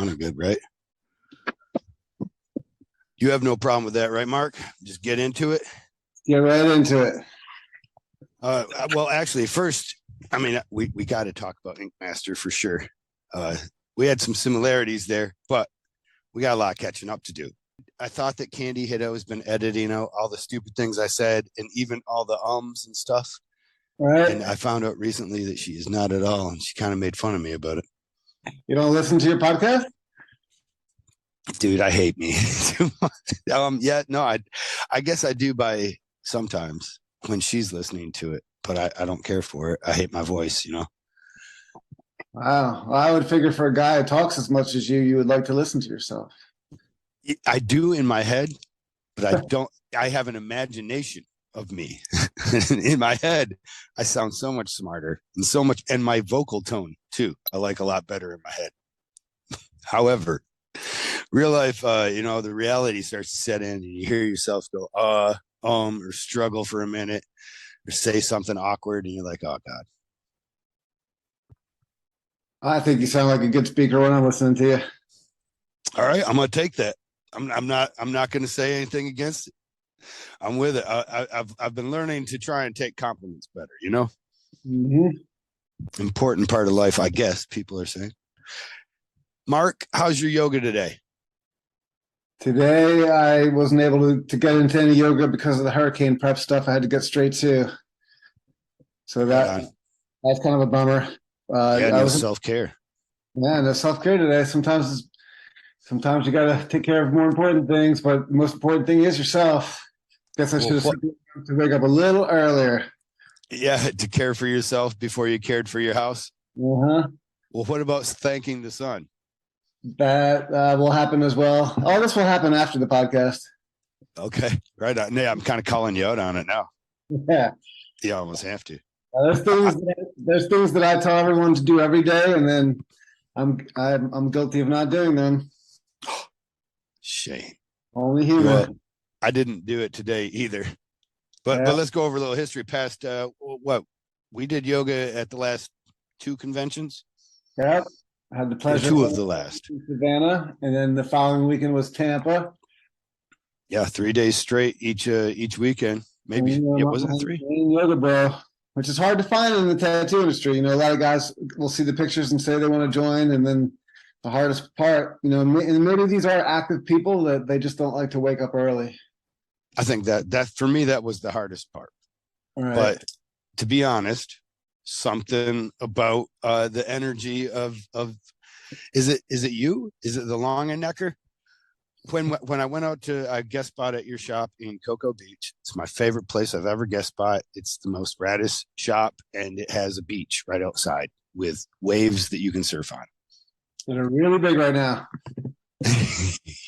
kind of good, right? You have no problem with that, right, Mark? Just get into it. Get right into it. Well, actually, first, I mean, we got to talk about Ink Master for sure. We had some similarities there, but we got a lot of catching up to do. I thought that Candy had always been editing out all the stupid things I said and even all the ums and stuff. Right. And I found out recently that she is not at all, and she kind of made fun of me about it. You don't listen to your podcast? Dude, I hate me too much. Yeah, no, I guess I do by sometimes when she's listening to it, but I don't care for it. I hate my voice, Wow. Well, I would figure for a guy who talks as much as you would like to listen to yourself. I do in my head, but I don't. I have an imagination of me in my head. I sound so much smarter and my vocal tone too, I like a lot better in my head. However, real life, the reality starts to set in and you hear yourself go, or struggle for a minute or say something awkward and you're like, oh God. I think you sound like a good speaker when I'm listening to you. All right. I'm going to take that. I'm not going to say anything against it. I'm with it. I've been learning to try and take compliments better, Mm-hmm. Important part of life, I guess people are saying. Mark, how's your yoga today? Today, I wasn't able to get into any yoga because of the hurricane prep stuff. I had to get straight to. So that's kind of a bummer. No self-care. Yeah, no self-care today. Sometimes you got to take care of more important things, but the most important thing is yourself. Guess I should have to wake up a little earlier. Yeah, to care for yourself before you cared for your house. Uh-huh. Well, what about thanking the sun? That will happen as well. All this will happen after the podcast. Okay, right on. Yeah, I'm kind of calling you out on it now. Yeah, you almost have to. There's things that I tell everyone to do every day, and then I'm guilty of not doing them. Shame. Only human. Well, I didn't do it today either. But let's go over a little history past what we did yoga at the last 2 conventions. Yep. I had the pleasure. 2 of the last. Savannah, and then the following weekend was Tampa. Yeah, 3 days straight each weekend. Maybe it wasn't 3. Yoga, bro, which is hard to find in the tattoo industry. A lot of guys will see the pictures and say they want to join, and then the hardest part, and maybe these are active people that they just don't like to wake up early. I think that for me that was the hardest part. Right. But to be honest, something about the energy of is it you? Is it the Longenecker? When I went out to guest spot at your shop in Cocoa Beach, it's my favorite place I've ever guest spot. It's the most raddest shop, and it has a beach right outside with waves that you can surf on. They're really big right now.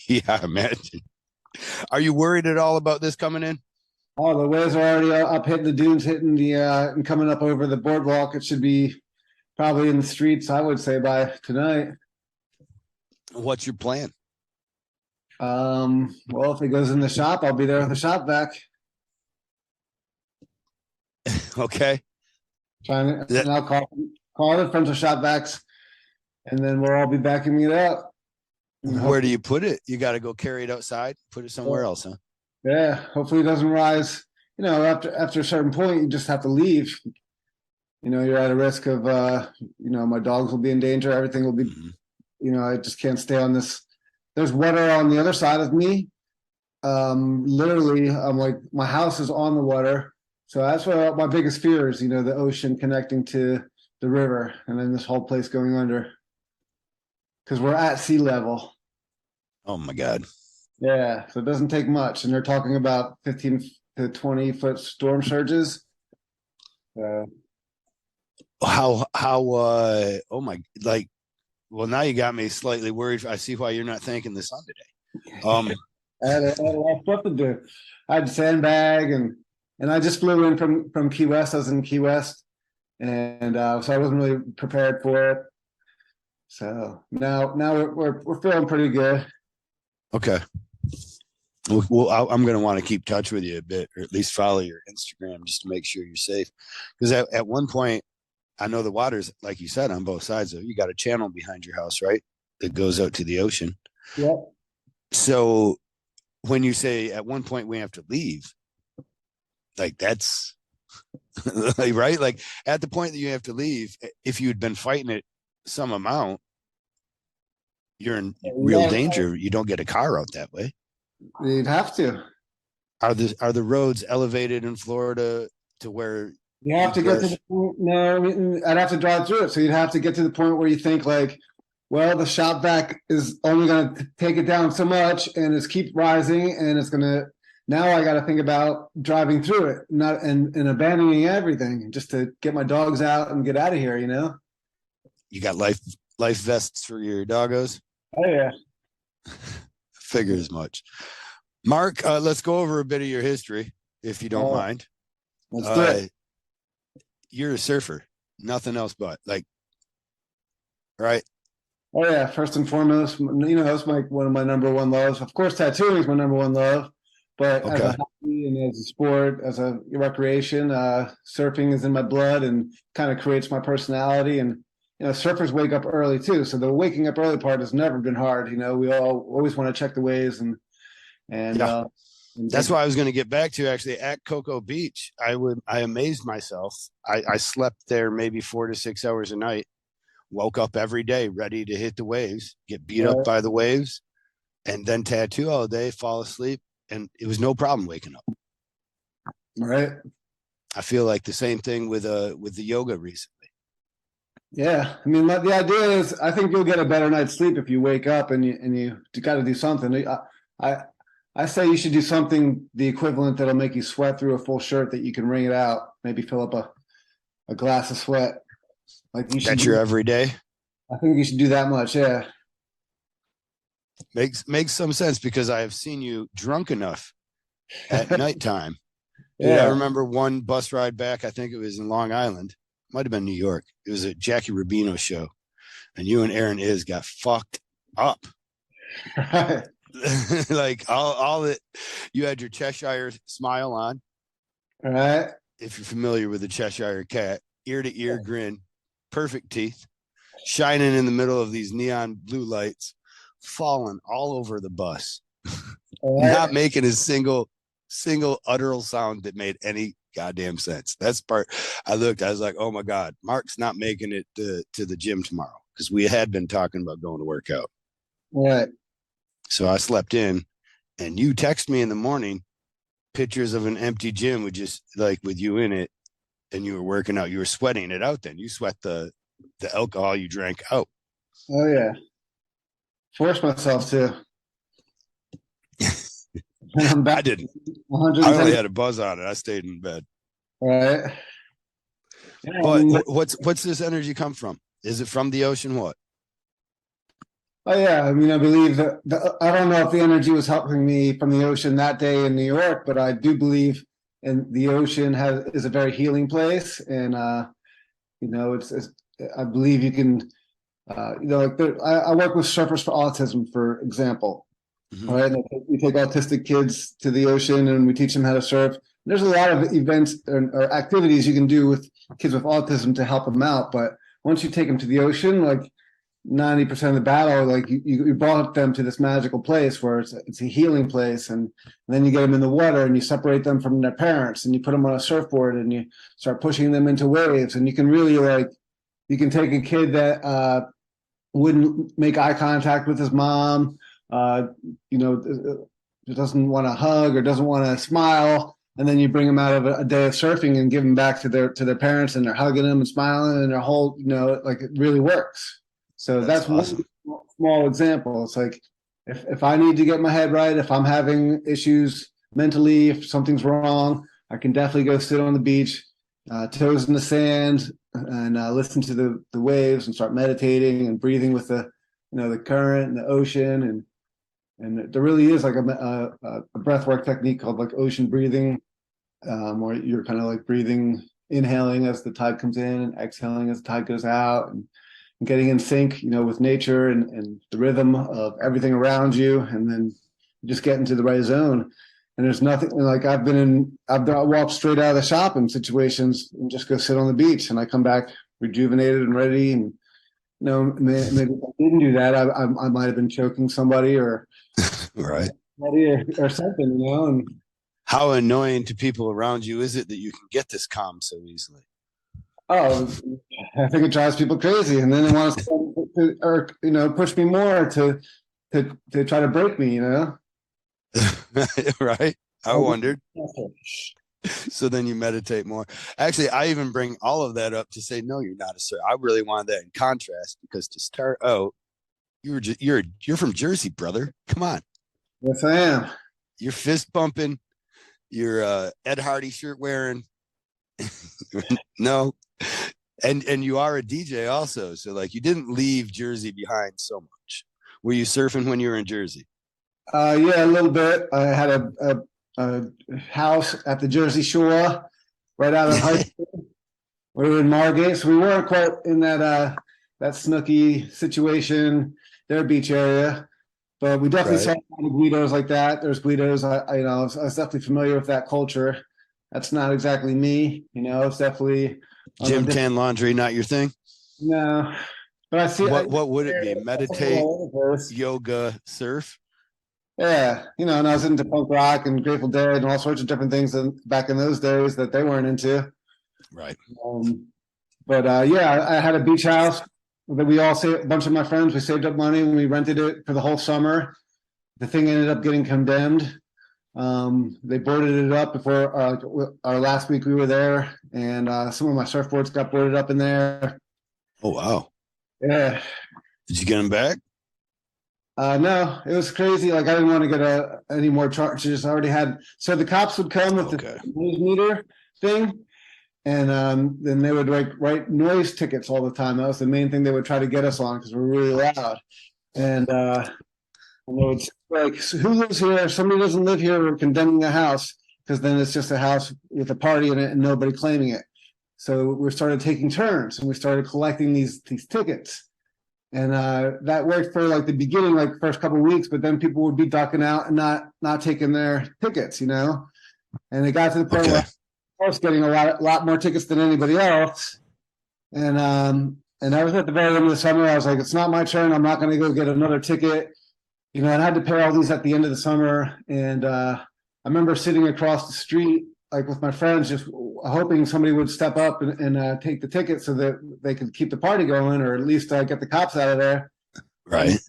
Yeah, imagine. Are you worried at all about this coming in? Oh, the waves are already up, hitting the dunes, and coming up over the boardwalk. It should be probably in the streets, I would say, by tonight. What's your plan? Well, if it goes in the shop, I'll be there with the shop vac. Okay. And I'll call the friends of shop vacs, and then we'll all be backing it up. Where do you put it? You got to go carry it outside, put it somewhere else, huh? Yeah, hopefully it doesn't rise. After a certain point, you just have to leave. You're at a risk of, my dogs will be in danger. Everything will be, I just can't stay on this. There's water on the other side of me. Literally, I'm like, my house is on the water. So that's what my biggest fear is, the ocean connecting to the river and then this whole place going under. Because we're at sea level. Oh, my God. Yeah, so it doesn't take much. And they're talking about 15 to 20-foot storm surges. Well, now you got me slightly worried. I see why you're not thanking the sun today. I had a lot of stuff to do. I had to sandbag, and I just flew in from Key West. I was in Key West, and so I wasn't really prepared for it. So now we're feeling pretty good. Okay. Well, I'm going to want to keep touch with you a bit, or at least follow your Instagram just to make sure you're safe. Because at one point, I know the water's, like you said, on both sides. You got a channel behind your house, right? that goes out to the ocean. Yep. So when you say at one point we have to leave, like that's like, right? Like at the point that you have to leave, if you had been fighting it some amount, you're in real Yeah, danger. You don't get a car out that way. you'd have to. Are the roads elevated in Florida to where You have to get to egress? the point. No, I mean, I'd have to drive through it. So you'd have to get to the point where you think like, well, the shop vac is only going to take it down so much, and it's keep rising, and it's going to. Now I got to think about driving through it, not and abandoning everything just to get my dogs out and get out of here. You know. You got life vests for your doggos? Oh yeah. Figure as much. Mark, let's go over a bit of your history, if you don't mind. Let's do it. You're a surfer, nothing else but like, right? Oh yeah, first and foremost, you know, that's one of my number one loves. Of course, tattooing is my number one love, but as a Okay. hobby and as a sport, as a recreation, surfing is in my blood and kind of creates my personality. And you know, surfers wake up early too, so the waking up early part has never been hard. You know, we all always want to check the waves and Yeah. and That's why I was going to get back to actually at Cocoa Beach. I amazed myself. I slept there maybe 4 to 6 hours a night, woke up every day ready to hit the waves, get beat up by the waves, and then tattoo all day, fall asleep. And it was no problem waking up. right. I feel like the same thing with the yoga recently. Yeah, I mean, the idea is, I think you'll get a better night's sleep if you wake up and you got to do something. I I say you should do something the equivalent that'll make you sweat through a full shirt that you can wring it out. Maybe fill up a glass of sweat. Like you should. That's your everyday. I think you should do that much. Yeah. Makes some sense because I have seen you drunk enough at nighttime. Dude, I Yeah. remember one bus ride back. I think it was in Long Island. Might have been New York. It was a Jackie Rubino show, and you and Aaron Is got fucked up. Right. Like all that. You had your Cheshire smile on. All right. If you're familiar with the Cheshire cat, ear to ear grin, perfect teeth, shining in the middle of these neon blue lights, falling all over the bus, All not right. making a single utteral sound that made any goddamn sense. That's part. I was like, oh my God, Mark's not making it to the gym tomorrow because we had been talking about going to work out. All right. So I slept in, and you text me in the morning pictures of an empty gym with just like with you in it, and you were working out. You were sweating it out. Then you sweat the alcohol you drank out. Oh yeah. Force myself to. And I'm I back didn't. 110. I only had a buzz on it. I stayed in bed. All right. Yeah, But what's this energy come from? Is it from the ocean? What? oh yeah, I mean, I believe that I don't know if the energy was helping me from the ocean that day in New York, but I do believe in the ocean is a very healing place, and you know, it's I believe you can, you know, like I work with Surfers for Autism, for example. Mm-hmm. All right, and we take autistic kids to the ocean and we teach them how to surf. There's a lot of events or activities you can do with kids with autism to help them out, but once you take them to the ocean, like 90% of the battle, like you brought them to this magical place where it's a healing place, and then you get them in the water and you separate them from their parents and you put them on a surfboard and you start pushing them into waves, and you can really you can take a kid that wouldn't make eye contact with his mom, you know, doesn't want to hug or doesn't want to smile, and then you bring them out of a day of surfing and give them back to their parents, and they're hugging them and smiling, and their whole, you know, like it really works. So that's awesome. one small example. It's like if I need to get my head right, if I'm having issues mentally, if something's wrong, I can definitely go sit on the beach, toes in the sand, and listen to the waves and start meditating and breathing with the, you know, the current and the ocean, and there really is like a breathwork technique called like ocean breathing, where you're kind of like breathing, inhaling as the tide comes in and exhaling as the tide goes out, and getting in sync, you know, with nature and the rhythm of everything around you, and then just get into the right zone. And there's nothing like I've walked straight out of the shop in situations and just go sit on the beach, and I come back rejuvenated and ready, and maybe if I didn't do that, I might have been choking somebody Right. or something, and How annoying to people around you is it that you can get this calm so easily? oh, I think it drives people crazy, and then they want to, or push me more to try to break me, Right. I wondered. So then you meditate more. Actually, I even bring all of that up to say, no, you're not a sir. I really wanted that in contrast because to start out, you're from Jersey, brother. Come on. Yes, I am. You're fist bumping. You're Ed Hardy shirt wearing. No. And you are a DJ also. So like you didn't leave Jersey behind so much. Were you surfing when you were in Jersey? Yeah, a little bit. I had a house at the Jersey Shore right out of high school. We were in Margate, so we weren't quite in that snooky situation, their beach area, but we definitely saw Right. a lot of Guidos like that. There's Guidos. I was definitely familiar with that culture. That's not exactly me. It's definitely on the Gym different. tan laundry, not your thing. No, but I see. What would it be? I see Meditate, all of this. yoga, surf? Yeah, and I was into punk rock and Grateful Dead and all sorts of different things back in those days that they weren't into. Right. But yeah, I had a beach house that we all saved. A bunch of my friends, we saved up money and we rented it for the whole summer. The thing ended up getting condemned. They boarded it up before our last week we were there, and some of my surfboards got boarded up in there. Oh wow. Yeah. Did you get them back? No, it was crazy. Like I didn't want to get any more charges. I already had. So the cops would come with Okay. the noise meter thing, and then they would write noise tickets all the time. That was the main thing they would try to get us on because we're really loud. And they would say, like, so who lives here? If somebody doesn't live here, we're condemning the house because then it's just a house with a party in it and nobody claiming it. So we started taking turns and we started collecting these tickets. And that worked for like the beginning, like the first couple of weeks, but then people would be ducking out and not taking their tickets, And it got to the point where I was getting a lot more tickets than anybody else. And I was at the very end of the summer. I was like, it's not my turn. I'm not going to go get another ticket. And I had to pay all these at the end of the summer. And I remember sitting across the street, like with my friends, just hoping somebody would step up and take the ticket so that they could keep the party going, or at least get the cops out of there. Right.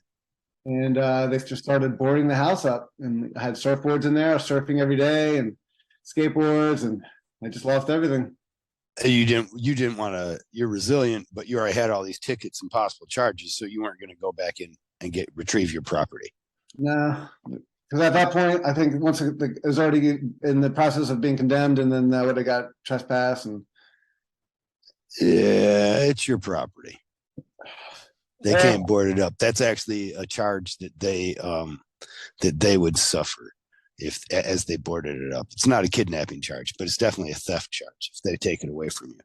And they just started boarding the house up, and I had surfboards in there, surfing every day, and skateboards, and I just lost everything. You didn't want to. You're resilient, but you already had all these tickets and possible charges, so you weren't going to go back in and retrieve your property. No, because at that point, I think once it was already in the process of being condemned, and then that would have got trespass and. Yeah, it's your property. They can't board it up. That's actually a charge that they would suffer as they boarded it up. It's not a kidnapping charge, but it's definitely a theft charge if they take it away from you.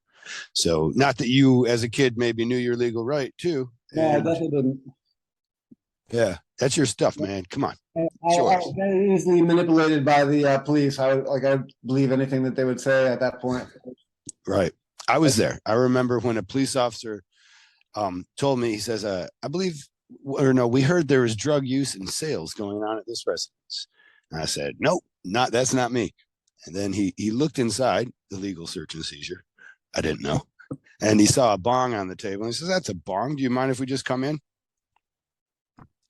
So not that you as a kid maybe knew your legal right too. No, I definitely didn't. Yeah, that's your stuff, man. Come on. I was very easily manipulated by the police. I believe anything that they would say at that point. Right. I was there. I remember when a police officer told me, he says, I believe, or no, we heard there was drug use and sales going on at this residence. And I said, nope, that's not me. And then he looked inside the legal search and seizure. I didn't know. And he saw a bong on the table. And he says, that's a bong. Do you mind if we just come in?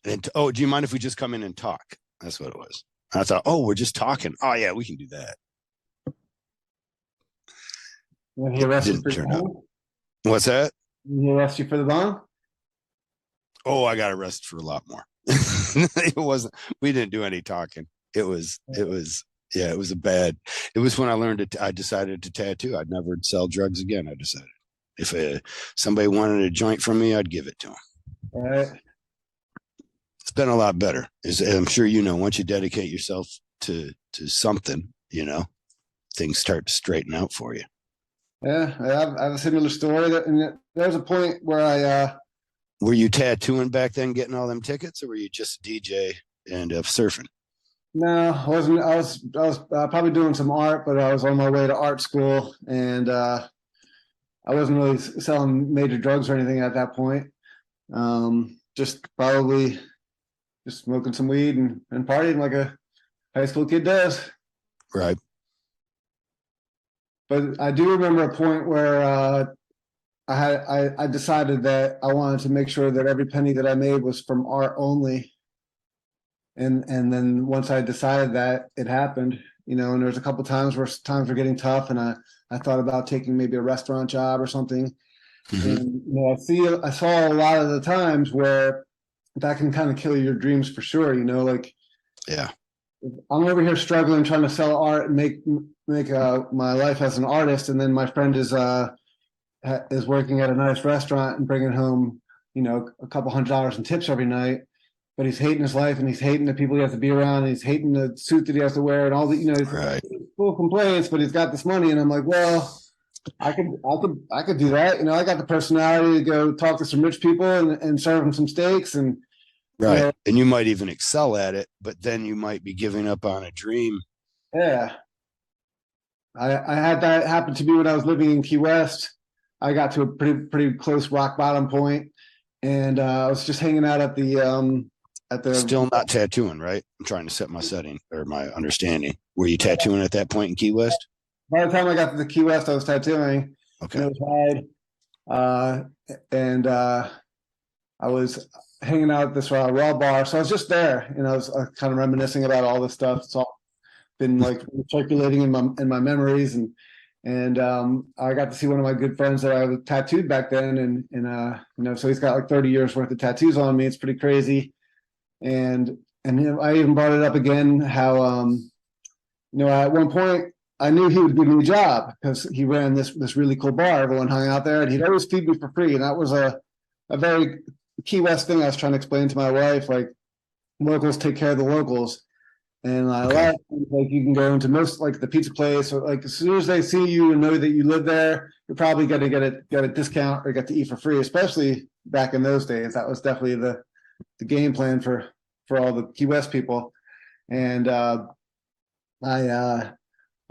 And do you mind if we just come in and talk? That's what it was. And I thought, oh, we're just talking. Oh yeah, we can do that. When he arrested for turn up. What's that? He arrested you for the bong? Oh, I got arrested for a lot more. It wasn't. We didn't do any talking. It was. Yeah, it was it was when I learned it. I decided to tattoo. I'd never sell drugs again. I decided if somebody wanted a joint from me, I'd give it to them. All right. It's been a lot better. I'm sure once you dedicate yourself to something, things start to straighten out for you. Yeah, I have a similar story. There was a point where I. Were you tattooing back then, getting all them tickets, or were you just DJ and surfing? No, I wasn't. I was probably doing some art, but I was on my way to art school, and I wasn't really selling major drugs or anything at that point. Just probably just smoking some weed and partying like a high school kid does. Right. But I do remember a point where I decided that I wanted to make sure that every penny that I made was from art only. And then once I decided that, it happened. And there's a couple times where times were getting tough, and I thought about taking maybe a restaurant job or something. Mm-hmm. And I saw a lot of the times where that can kind of kill your dreams for sure. Like, Yeah. I'm over here struggling trying to sell art and make my life as an artist, and then my friend is working at a nice restaurant and bringing home a couple $100 in tips every night. But he's hating his life, and he's hating the people he has to be around, and he's hating the suit that he has to wear, and all the he's Right. full of complaints. But he's got this money, and I'm like, well, I could do that. I got the personality to go talk to some rich people and serve them some steaks, and Right. And you might even excel at it, but then you might be giving up on a dream. yeah. I had that happen to me when I was living in Key West. I got to a pretty close rock bottom point, and I was just hanging out at the Still not tattooing, right? I'm trying to set my setting or my understanding. Were you tattooing at that point in Key West? by the time I got to the Key West, I was tattooing, Okay. and it was hard. And I was hanging out at this raw bar, so I was just there, I was kind of reminiscing about all this stuff. It's all been like circulating in my memories, and I got to see one of my good friends that I was tattooed back then, and so he's got like 30 years worth of tattoos on me. It's pretty crazy, and I even brought it up again how at one point I knew he would give me a job because he ran this really cool bar. Everyone hung out there, and he'd always feed me for free, and that was a very Key West thing I was trying to explain to my wife, like locals take care of the locals. And a lot of times, like you can go into most like the pizza place, or like as soon as they see you and know that you live there, you're probably going to get a discount or get to eat for free. Especially back in those days, that was definitely the game plan for all the Key West people. And I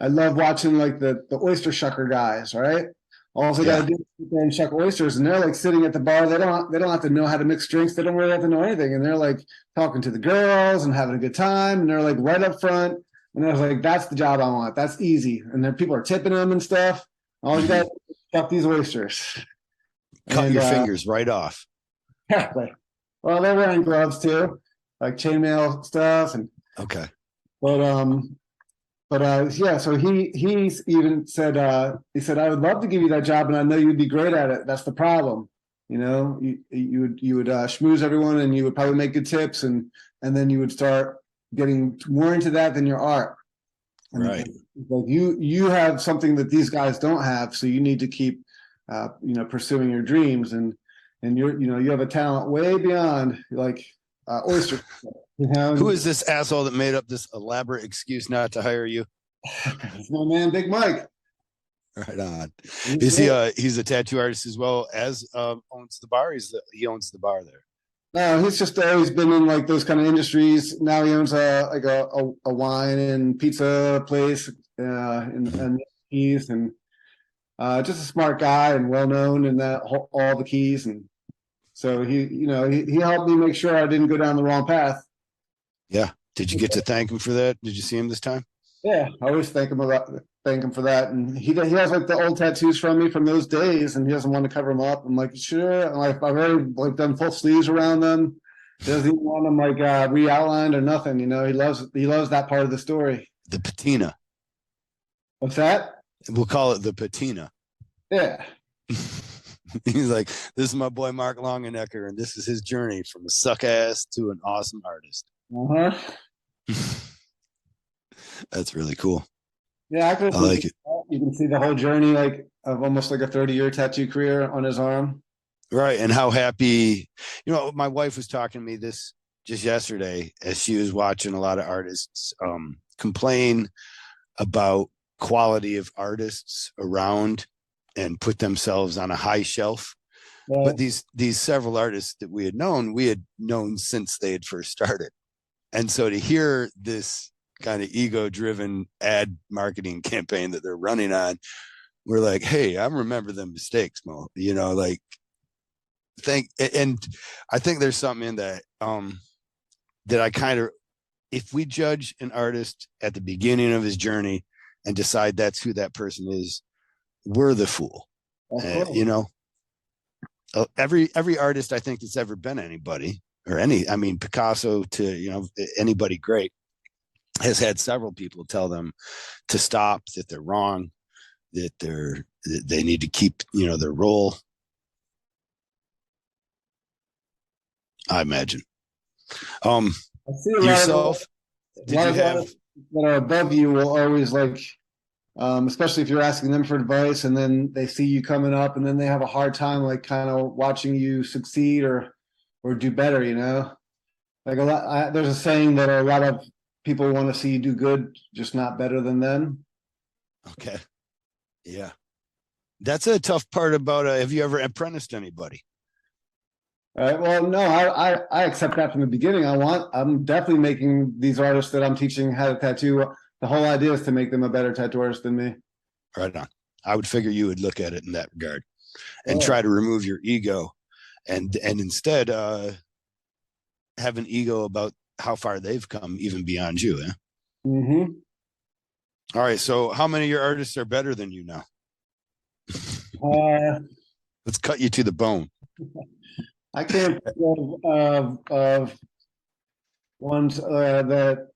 love watching like the oyster shucker guys. Right, all they got Yeah. to do is sit there and shuck oysters, and they're like sitting at the bar. They don't have to know how to mix drinks. They don't really have to know anything, and they're like talking to the girls and having a good time, and they're like right up front. And I was like, that's the job I want. That's easy. And then people are tipping them and stuff. All you got to shuck these oysters. Cut And your fingers right off. yeah, well, they're wearing gloves too, like chainmail stuff, and Okay. but yeah, so he's even said he said I would love to give you that job, and I know you'd be great at it. That's the problem. You would schmooze everyone, and you would probably make good tips, and then you would start getting more into that than your art. And Right. like you have something that these guys don't have, so you need to keep pursuing your dreams, and you have a talent way beyond like oyster. Who is this asshole that made up this elaborate excuse not to hire you? It's my man, Big Mike. Right on. Is he? He's a tattoo artist as well as owns the bar. He owns the bar there. No, he's just always been in like those kind of industries. Now he owns a wine and pizza place in Keys, and just a smart guy and well known in that all the Keys. And so he helped me make sure I didn't go down the wrong path. Yeah. Did you get to thank him for that? Did you see him this time? Yeah, I always thank him for that. And he has like the old tattoos from me from those days, and he doesn't want to cover them up. I'm like, sure. I've already like done full sleeves around them. He doesn't even want them like re-outlined or nothing. He loves that part of the story. The patina. What's that? We'll call it the patina. Yeah. He's like, this is my boy Mark Longenecker, and this is his journey from a suck ass to an awesome artist. That's really cool. Yeah, I like it. You can see the whole journey, like of almost like a 30-year tattoo career on his arm. Right, and how happy. My wife was talking to me this just yesterday as she was watching a lot of artists complain about quality of artists around and put themselves on a high shelf. Yeah. But these several artists that we had known since they had first started. And so to hear this kind of ego-driven ad marketing campaign that they're running on, we're like, hey, I remember them mistakes, Mo. Like and I think there's something in that, that I kind of, if we judge an artist at the beginning of his journey and decide that's who that person is, we're the fool. You know, every artist I think that's ever been anybody or I mean, Picasso to, you know, anybody great has had several people tell them to stop, that they're wrong, that they need to keep, you know, their role. I imagine. I see a Yourself, did you have that are above you will always like, especially if you're asking them for advice and then they see you coming up and then they have a hard time like kind of watching you succeed or do better, you know? Like there's a saying that a lot of people want to see you do good, just not better than them. Okay. Yeah. That's a tough part about, have you ever apprenticed anybody? All right. Well, no, I accept that from the beginning. I'm definitely making these artists that I'm teaching how to tattoo. The whole idea is to make them a better tattoo artist than me. Right on. I would figure you would look at it in that regard and try to remove your ego and instead have an ego about how far they've come even beyond you. Eh? Mm-hmm. All right. So how many of your artists are better than you now? Let's cut you to the bone. I can't think of ones that.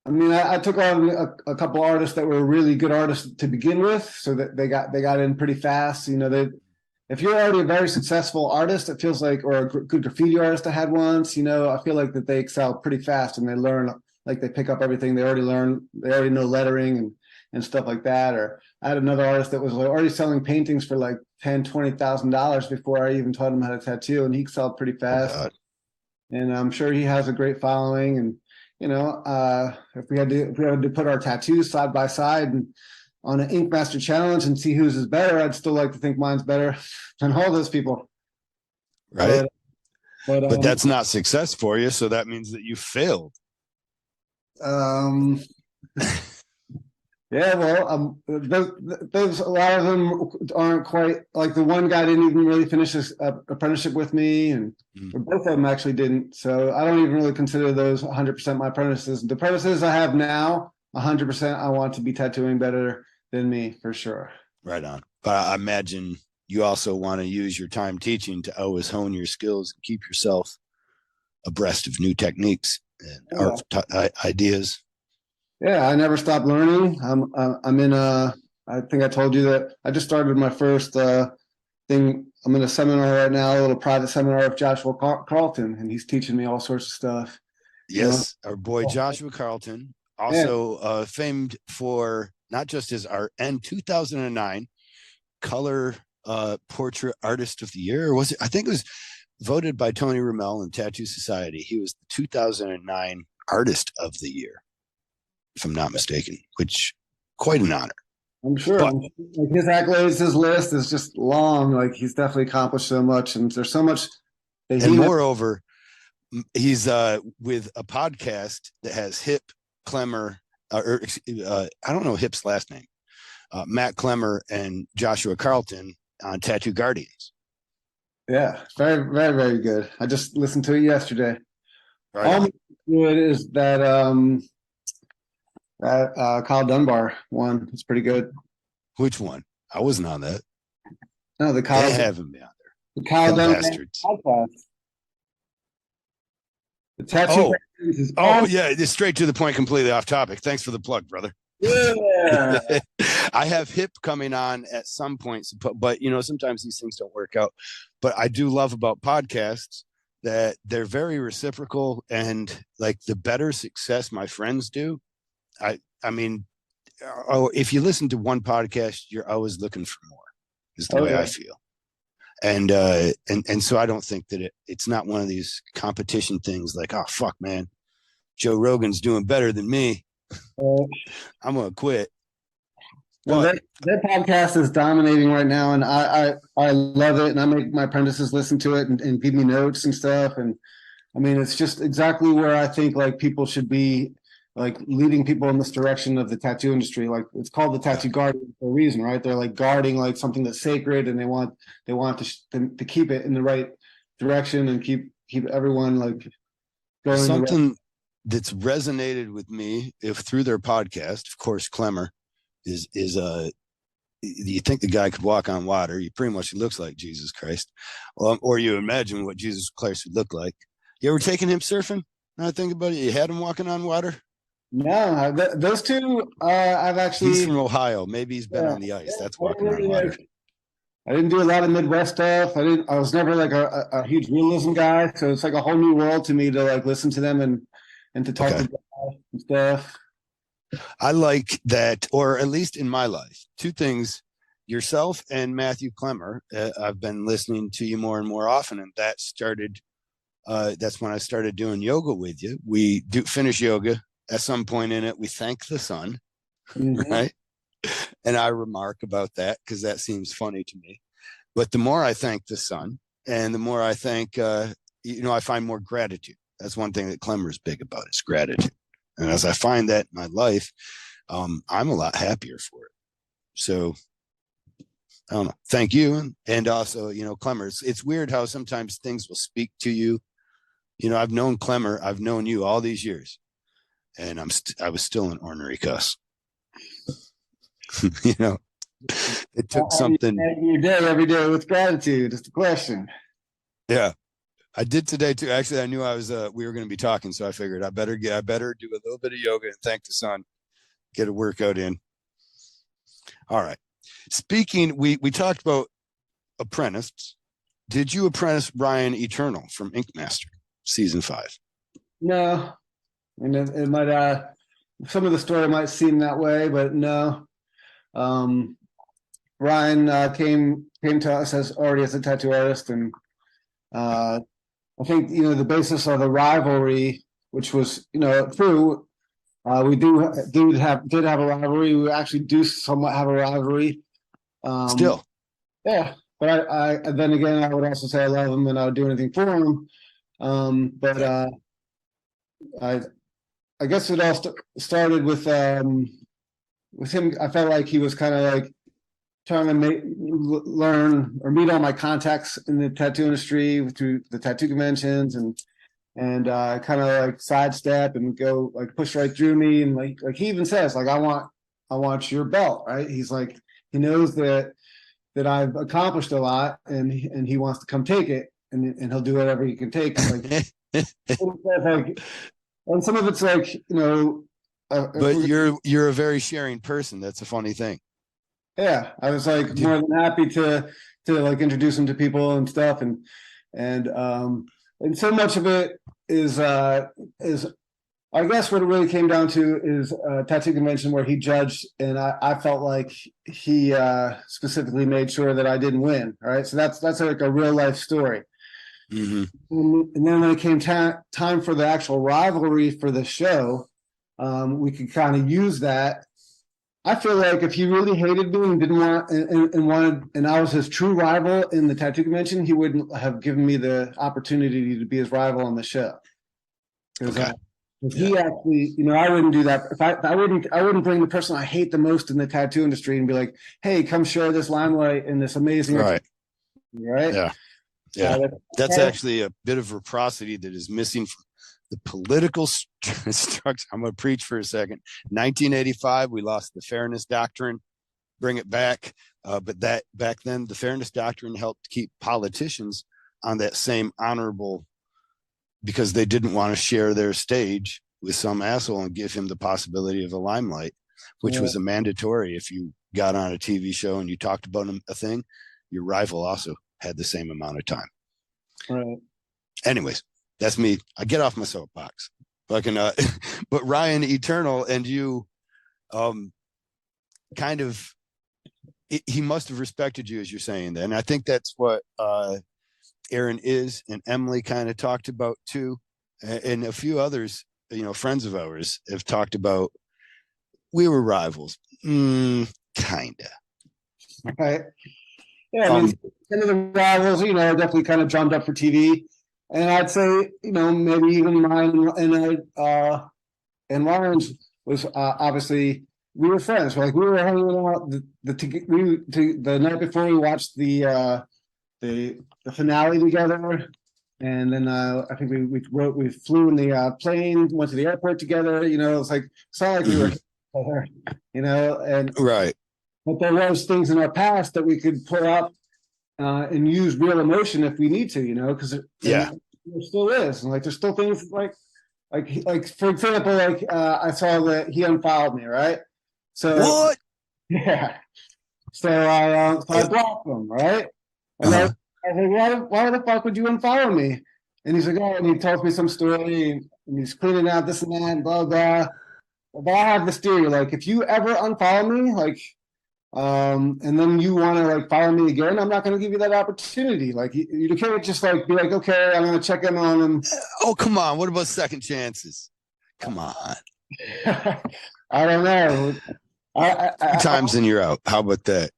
I mean, I took on a couple artists that were really good artists to begin with, so that they got in pretty fast. You know, if you're already a very successful artist, it feels like, or a good graffiti artist I had once, you know, I feel like that they excel pretty fast and they learn, like they pick up everything they already learned. They already know lettering and stuff like that. Or I had another artist that was already selling paintings for like $10,000-$20,000 before I even taught him how to tattoo, and he excelled pretty fast. And I'm sure he has a great following. And you know, if we had to put our tattoos side by side and on an Ink Master challenge and see whose is better, I'd still like to think mine's better than all those people. Right. But that's not success for you, so that means that you failed. Yeah, well, those a lot of them aren't quite like the one guy didn't even really finish his apprenticeship with me, and both of them actually didn't. So I don't even really consider those 100% my apprentices. The apprentices I have now, 100%, I want to be tattooing better than me for sure. Right on. But I imagine you also want to use your time teaching to always hone your skills and keep yourself abreast of new techniques and art ideas. Yeah, I never stop learning. I'm in I think I told you that I just started my first thing. I'm in a seminar right now, a little private seminar with Joshua Carlton, and he's teaching me all sorts of stuff. Yes, our boy Joshua Carlton, also famed for not just his art and 2009 color portrait artist of the year. Or was it? I think it was voted by Tony Rommel and Tattoo Society. He was the 2009 artist of the year, if I'm not mistaken, which quite an honor. I'm sure. Like his accolades, his list is just long. Like he's definitely accomplished so much, and there's so much. And moreover, he's with a podcast that has Hip Clemmer, I don't know Hip's last name, Matt Clemmer and Joshua Carlton on Tattoo Guardians. Yeah, very, very, very good. I just listened to it yesterday. Right. All good is that Kyle Dunbar one. It's pretty good. Which one? I wasn't on that. No, the Kyle. They haven't been on there. The Kyle Dunbar podcast. The tattoo. Oh yeah, it's straight to the point, completely off topic. Thanks for the plug, brother. Yeah. I have Hip coming on at some points, but you know, sometimes these things don't work out. But I do love about podcasts that they're very reciprocal, and like the better success my friends do, I mean, if you listen to one podcast, you're always looking for more. Is the way I feel. And so I don't think that it's not one of these competition things like, oh fuck, man, Joe Rogan's doing better than me. I'm gonna quit. Well, that podcast is dominating right now, and I love it, and I make my apprentices listen to it and give me notes and stuff. And I mean, it's just exactly where I think like people should be like leading people in this direction of the tattoo industry. Like it's called the tattoo guardian for a reason, right? They're like guarding like something that's sacred, and they want to keep it in the right direction and keep everyone like going. Something that's resonated with me, if through their podcast, of course, Clemmer is you think the guy could walk on water? He pretty much looks like Jesus Christ, or you imagine what Jesus Christ would look like. You ever taken him surfing? Now I think about it, you had him walking on water. No, those two, I've actually. He's from Ohio. Maybe he's been on the ice. That's walking on water. I didn't do a lot of Midwest stuff. I was never like a huge realism guy, so it's like a whole new world to me to like listen to them and to talk to them and stuff. I like that, or at least in my life, two things: yourself and Matthew Clemmer. I've been listening to you more and more often, and that started. That's when I started doing yoga with you. We do finish yoga at some point in it. We thank the sun, right? And I remark about that because that seems funny to me. But the more I thank the sun, and the more I thank, I find more gratitude. That's one thing that Clemmer's big about, is gratitude. And as I find that in my life, I'm a lot happier for it. So I don't know. Thank you. And also, Clemmer, it's weird how sometimes things will speak to you. I've known Clemmer, I've known you all these years, and I was still an ornery cuss. It took something. Your day every day with gratitude is the question. Yeah, I did today too. Actually, I knew we were going to be talking, so I figured I better do a little bit of yoga and thank the sun, get a workout in. All right. Speaking, we talked about apprentice. Did you apprentice Brian Eternal from Ink Master season 5? No, and it might some of the story might seem that way, but no. Brian came to us as a tattoo artist, and I think the basis of the rivalry, which was true. We did have a rivalry. We actually do somewhat have a rivalry. Still, yeah. But I then again, I would also say I love him and I would do anything for him. But I guess it all started with him. I felt like he was kind of like trying to learn or meet all my contacts in the tattoo industry through the tattoo conventions, and kind of like sidestep and go like push right through me, and like he even says like I want your belt, right? He's like, he knows that I've accomplished a lot, and he wants to come take it, and he'll do whatever he can take. Like, and some of it's like but you're a very sharing person. That's a funny thing. Yeah, I was like more than happy to like introduce him to people and stuff, and so much of it is I guess what it really came down to is a tattoo convention where he judged, and I felt like he specifically made sure that I didn't win. All right, so that's like a real life story. Mm-hmm. And then when it came time for the actual rivalry for the show, we could kind of use that. I feel like if he really hated me and didn't want and wanted, and I was his true rival in the tattoo convention, he wouldn't have given me the opportunity to be his rival on the show. Because he actually, I wouldn't do that. If I wouldn't bring the person I hate the most in the tattoo industry and be like, "Hey, come share this limelight in this amazing." Right. Right. Yeah. That's actually a bit of reciprocity that is missing from the political structure. I'm going to preach for a second. 1985, we lost the fairness doctrine. Bring it back. But that back then, the fairness doctrine helped keep politicians on that same honorable, because they didn't want to share their stage with some asshole and give him the possibility of a limelight, which was a mandatory. If you got on a TV show and you talked about a thing, your rival also had the same amount of time. Right. Anyways, that's me. I get off my soapbox. But Ryan Eternal and you, kind of, he must have respected you, as you're saying that. And I think that's what Aaron and Emily kind of talked about too. And a few others, friends of ours have talked about, we were rivals. Kind of. Right. Yeah, I mean, some of the rivals, definitely kind of drummed up for TV. And I'd say, maybe even mine and and Lawrence was obviously we were friends. Like we were hanging out the night before we watched the finale together, and then I think we flew in the plane, went to the airport together. You know, it's not like we were together, you know, and Right. but there was things in our past that we could pull up and use real emotion if we need to, you know, because Yeah. there still is, and like there's still things like for example, like I saw that he unfollowed me, right? So What? yeah, so I blocked him, right? And Uh-huh. I was like, why the fuck would you unfollow me? And he's like, oh, and he tells me some story, and he's cleaning out this and that, and blah blah. But I have this theory, like if you ever unfollow me, like and then you want to like follow me again, I'm not going to give you that opportunity. Like you can't just like be like, okay, I'm going to check in on him. Oh, come on. What about second chances? Come on. I don't know. Two times and you're out. How about that?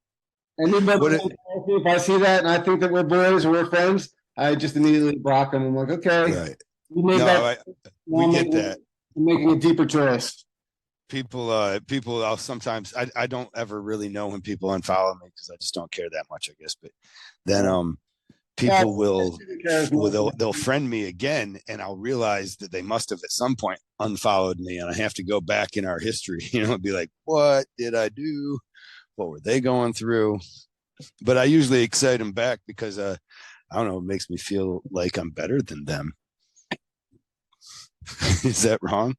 Anybody, What? if I see that and I think that we're boys or we're friends, I just immediately block them. I'm like, okay, Right. you made No, that. we get that. I'm making a deeper choice. People, I'll sometimes, I don't ever really know when people unfollow me because I just don't care that much, I guess. But then, people they'll friend me again, and I'll realize that they must have at some point unfollowed me, and I have to go back in our history, you know, and be like, what did I do? What were they going through? But I usually excite them back because I don't know, it makes me feel like I'm better than them. Is that wrong?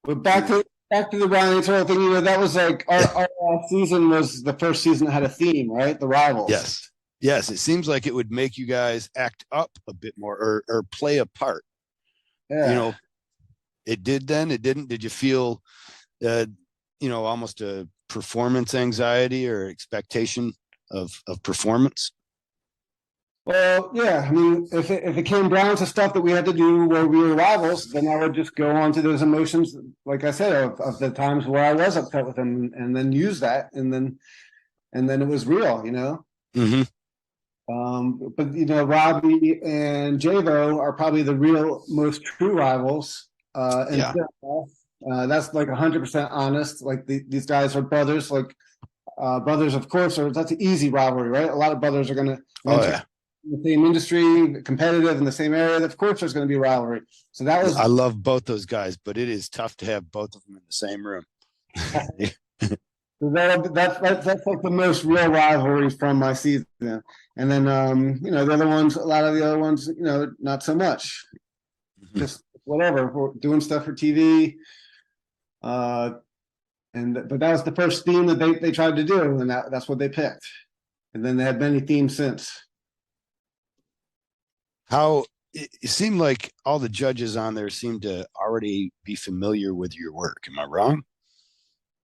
But back to the Ryan Turtle thing, you know, that was like our season was the first season that had a theme, right? The rivals. Yes. Yes, it seems like it would make you guys act up a bit more or play a part. Yeah. You know, it did then, it didn't. Did you feel, almost a performance anxiety or expectation of performance? Well, yeah. I mean, if it came down to stuff that we had to do where we were rivals, then I would just go on to those emotions, like I said, of the times where I was upset with him, and then use that, and then it was real, you know. Mm-hmm. But you know, Robbie and Javo are probably the real most true rivals. And Yeah. that's like 100% honest. Like these guys are brothers. Like brothers, of course, that's an easy rivalry, right? A lot of brothers are going to Yeah. in the same industry, competitive in the same area. Of course, there's going to be rivalry. So that was. I love both those guys, but it is tough to have both of them in the same room. So that's like the most real rivalry from my season. And then the other ones, a lot of the other ones, not so much. Mm-hmm. Just whatever, we're doing stuff for TV. But that was the first theme that they tried to do, and that's what they picked. And then they had many themes since. How it seemed like all the judges on there seemed to already be familiar with your work. Am I wrong?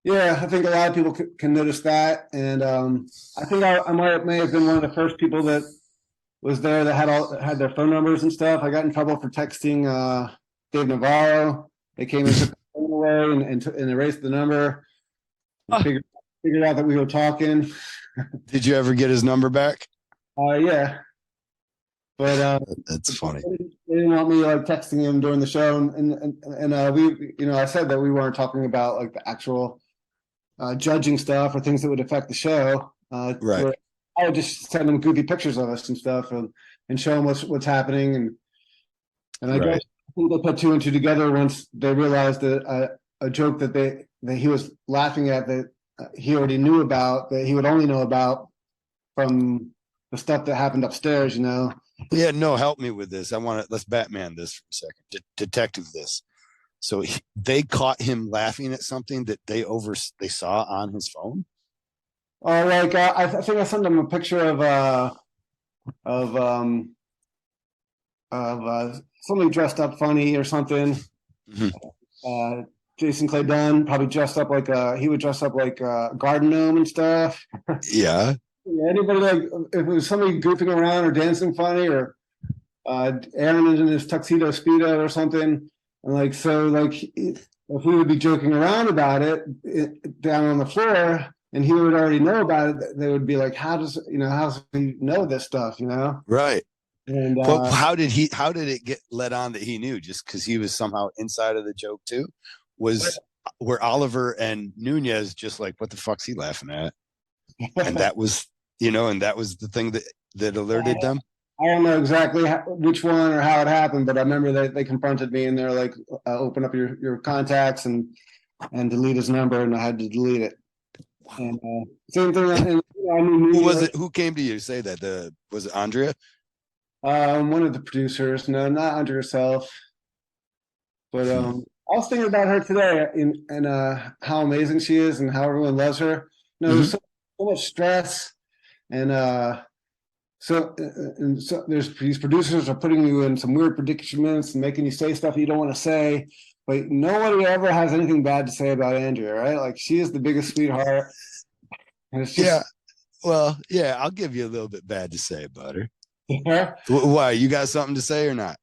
Yeah, I think a lot of people can notice that, and I think I may have been one of the first people that was there that had their phone numbers and stuff. I got in trouble for texting Dave Navarro. They came and took the phone away and erased the number. Figured out that we were talking. Did you ever get his number back? Yeah, but that's funny. They didn't want me like texting him during the show, and we, I said that we weren't talking about like the actual judging stuff or things that would affect the show. Right. I would just send them goofy pictures of us and stuff, and show them what's happening, and I guess I think they put two and two together once they realized that a joke that he was laughing at that he already knew about, that he would only know about from the stuff that happened upstairs, you know. Yeah, no, help me with this. Let's Batman this for a second. Detective this. So they caught him laughing at something that they saw on his phone. Oh, like I think I sent him a picture of somebody dressed up funny or something. Mm-hmm. Jason Clay Dunn probably dressed up like he would dress up like a garden gnome and stuff. Yeah. Yeah, anybody like if it was somebody goofing around or dancing funny, or Aaron in his tuxedo speedo or something, and like so like if we would be joking around about it down on the floor, and he would already know about it, they would be like, how does he know this stuff, you know? Right. And But how did it get let on that he knew? Just because he was somehow inside of the joke too? Were Oliver and Nunez just like, what the fuck's he laughing at? And that was, and that was the thing that alerted them. I don't know exactly which one or how it happened, but I remember that they confronted me and they're like, open up your contacts and delete his number, and I had to delete it. Wow. And same thing. And, who was it? Who came to you to say that? Was it Andrea? One of the producers. No, not Andrea herself. But I was thinking about her today and how amazing she is and how everyone loves her. There's so much stress, and so there's these producers are putting you in some weird predicaments and making you say stuff you don't want to say. But nobody ever has anything bad to say about Andrea, right? Like, she is the biggest sweetheart. And it's just, yeah. Well, yeah, I'll give you a little bit bad to say about her. Yeah. Why? You got something to say or not?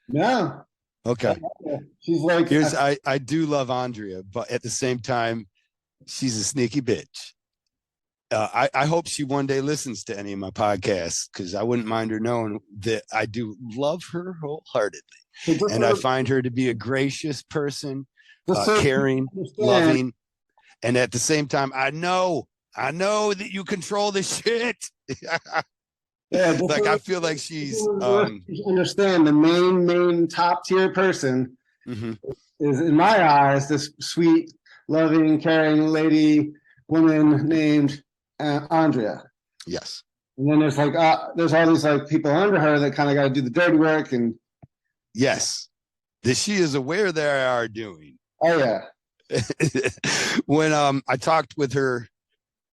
No. Okay. She's like, I do love Andrea, but at the same time, she's a sneaky bitch. I hope she one day listens to any of my podcasts, because I wouldn't mind her knowing that I do love her wholeheartedly. And I find her to be a gracious person, caring, loving. And at the same time, I know that you control the shit. Yeah, like, I feel like she's understand the main top tier person is, in my eyes, this sweet, loving, caring woman named Andrea. Yes. And then there's all these like people under her that kind of got to do the dirty work. And yes, that she is aware they are doing. Oh yeah. When I talked with her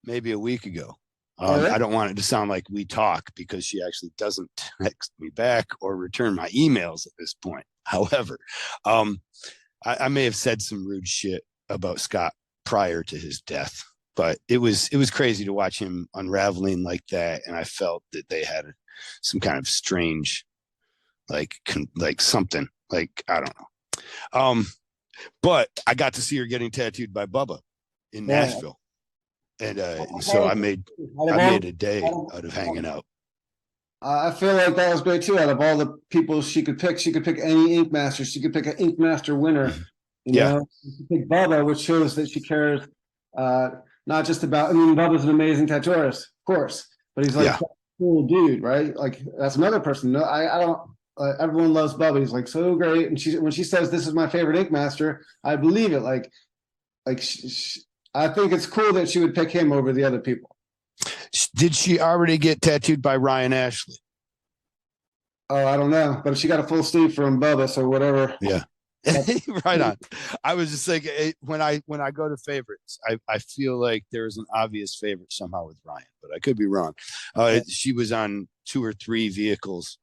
maybe a week ago. I don't want it to sound like we talk, because she actually doesn't text me back or return my emails at this point. However, I may have said some rude shit about Scott prior to his death, but it was crazy to watch him unraveling like that. And I felt that they had some kind of strange, like something, like, I don't know. But I got to see her getting tattooed by Bubba in Nashville. And so I made a day out of hanging out. I feel like that was great too. Out of all the people she could pick any Ink Master. She could pick an Ink Master winner. You know, she could pick Bubba, which shows that she cares not just about. I mean, Bubba's an amazing tattooist, of course, but he's like a cool dude, right? Like, that's another person. No, I don't. Everyone loves Bubba. He's like so great, and when she says this is my favorite Ink Master, I believe it. I think it's cool that she would pick him over the other people. Did she already get tattooed by Ryan Ashley? Oh, I don't know, but she got a full sleeve from Bubba, so whatever. Yeah. Right on. I was just thinking, when I go to favorites, I feel like there's an obvious favorite somehow with Ryan, but I could be wrong. She was on 2 or 3 vehicles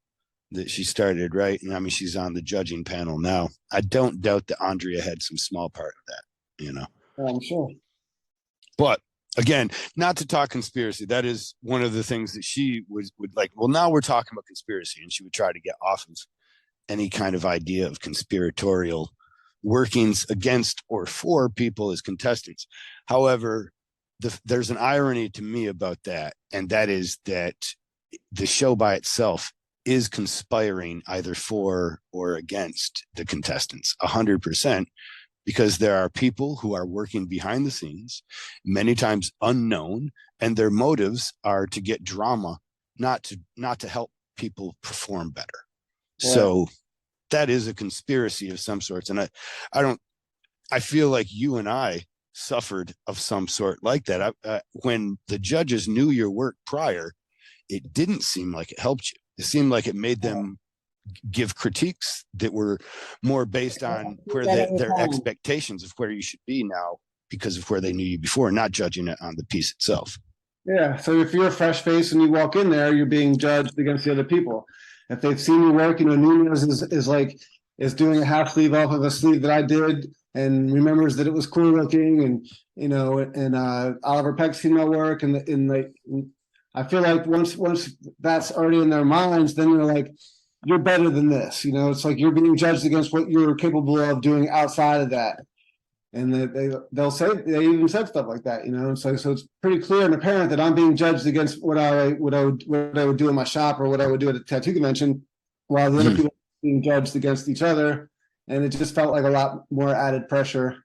that she started, right? And I mean, she's on the judging panel now. I don't doubt that Andrea had some small part of that, I'm sure. But again, not to talk conspiracy. That is one of the things that she would like. Well, now we're talking about conspiracy, and she would try to get off of any kind of idea of conspiratorial workings against or for people as contestants. However, there's an irony to me about that, and that is that the show by itself is conspiring either for or against the contestants 100%. Because there are people who are working behind the scenes, many times unknown, and their motives are to get drama, not to help people perform better. Yeah. So that is a conspiracy of some sorts. And I feel like you and I suffered of some sort like that. When the judges knew your work prior, it didn't seem like it helped you. It seemed like it made them give critiques that were more based on where their expectations of where you should be now, because of where they knew you before, not judging it on the piece itself. Yeah. So if you're a fresh face and you walk in there, you're being judged against the other people. If they've seen your work, Nunez is doing a half sleeve off of a sleeve that I did and remembers that it was cool looking, and Oliver Peck's seen my work, and I feel like once that's already in their minds, then you're like, you're better than this. It's like you're being judged against what you're capable of doing outside of that. and they'll say, they even said stuff like that, you know. And so it's pretty clear and apparent that I'm being judged against what I would do in my shop or what I would do at a tattoo convention, while the other people are being judged against each other, and it just felt like a lot more added pressure.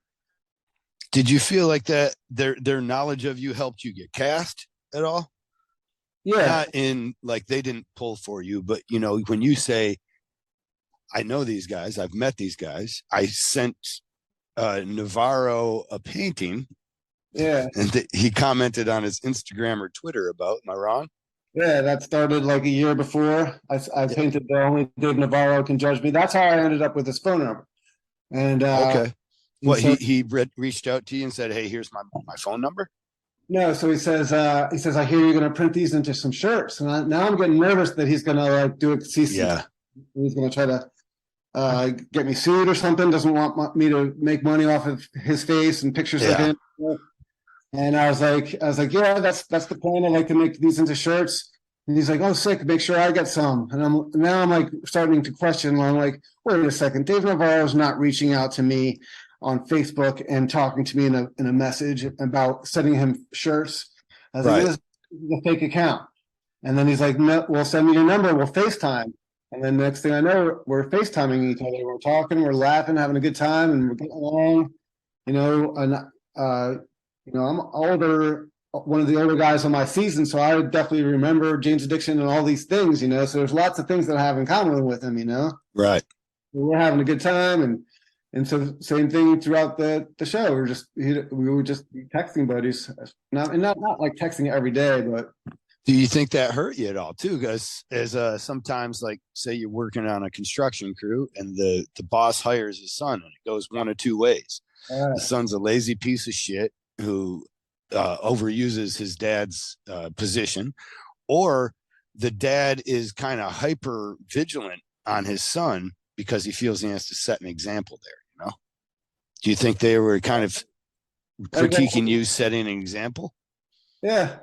Did you feel like that their knowledge of you helped you get cast at all? Yeah. Not in like they didn't pull for you, but you know, when you say, I know these guys, I've met these guys, I sent Navarro a painting. Yeah. And he commented on his Instagram or Twitter about, am I wrong? Yeah, that started like a year before. I painted the Only Dave Navarro Can Judge Me. That's how I ended up with his phone number. And okay. What, so, he reached out to you and said, hey, here's my phone number? No, so he says, I hear you're going to print these into some shirts. And now I'm getting nervous that he's going to like do it. Yeah. He's going to try to get me sued or something. Doesn't want me to make money off of his face and pictures of him. And I was like, yeah, that's the plan. I like to make these into shirts. And he's like, oh, sick. Make sure I get some. And I'm like starting to question. I'm like, wait a second. Dave Navarro's not reaching out to me on Facebook and talking to me in a message about sending him shirts. I was like, this is a fake account. And then he's like, no, well, send me your number. We'll FaceTime. And then next thing I know, we're FaceTiming each other. We're talking, we're laughing, having a good time, and we're getting along. You know, and I'm older, one of the older guys on my season, so I definitely remember Jane's Addiction and all these things, you know. So there's lots of things that I have in common with him, you know. Right. We're having a good time, and so same thing throughout the show. We were just texting buddies, not like texting every day, but. Do you think that hurt you at all too? Because as sometimes, like, say you're working on a construction crew and the boss hires his son, and it goes one of two ways. The son's a lazy piece of shit who overuses his dad's position, or the dad is kind of hyper vigilant on his son because he feels he has to set an example there. You know, do you think they were kind of critiquing you setting an example? Yeah,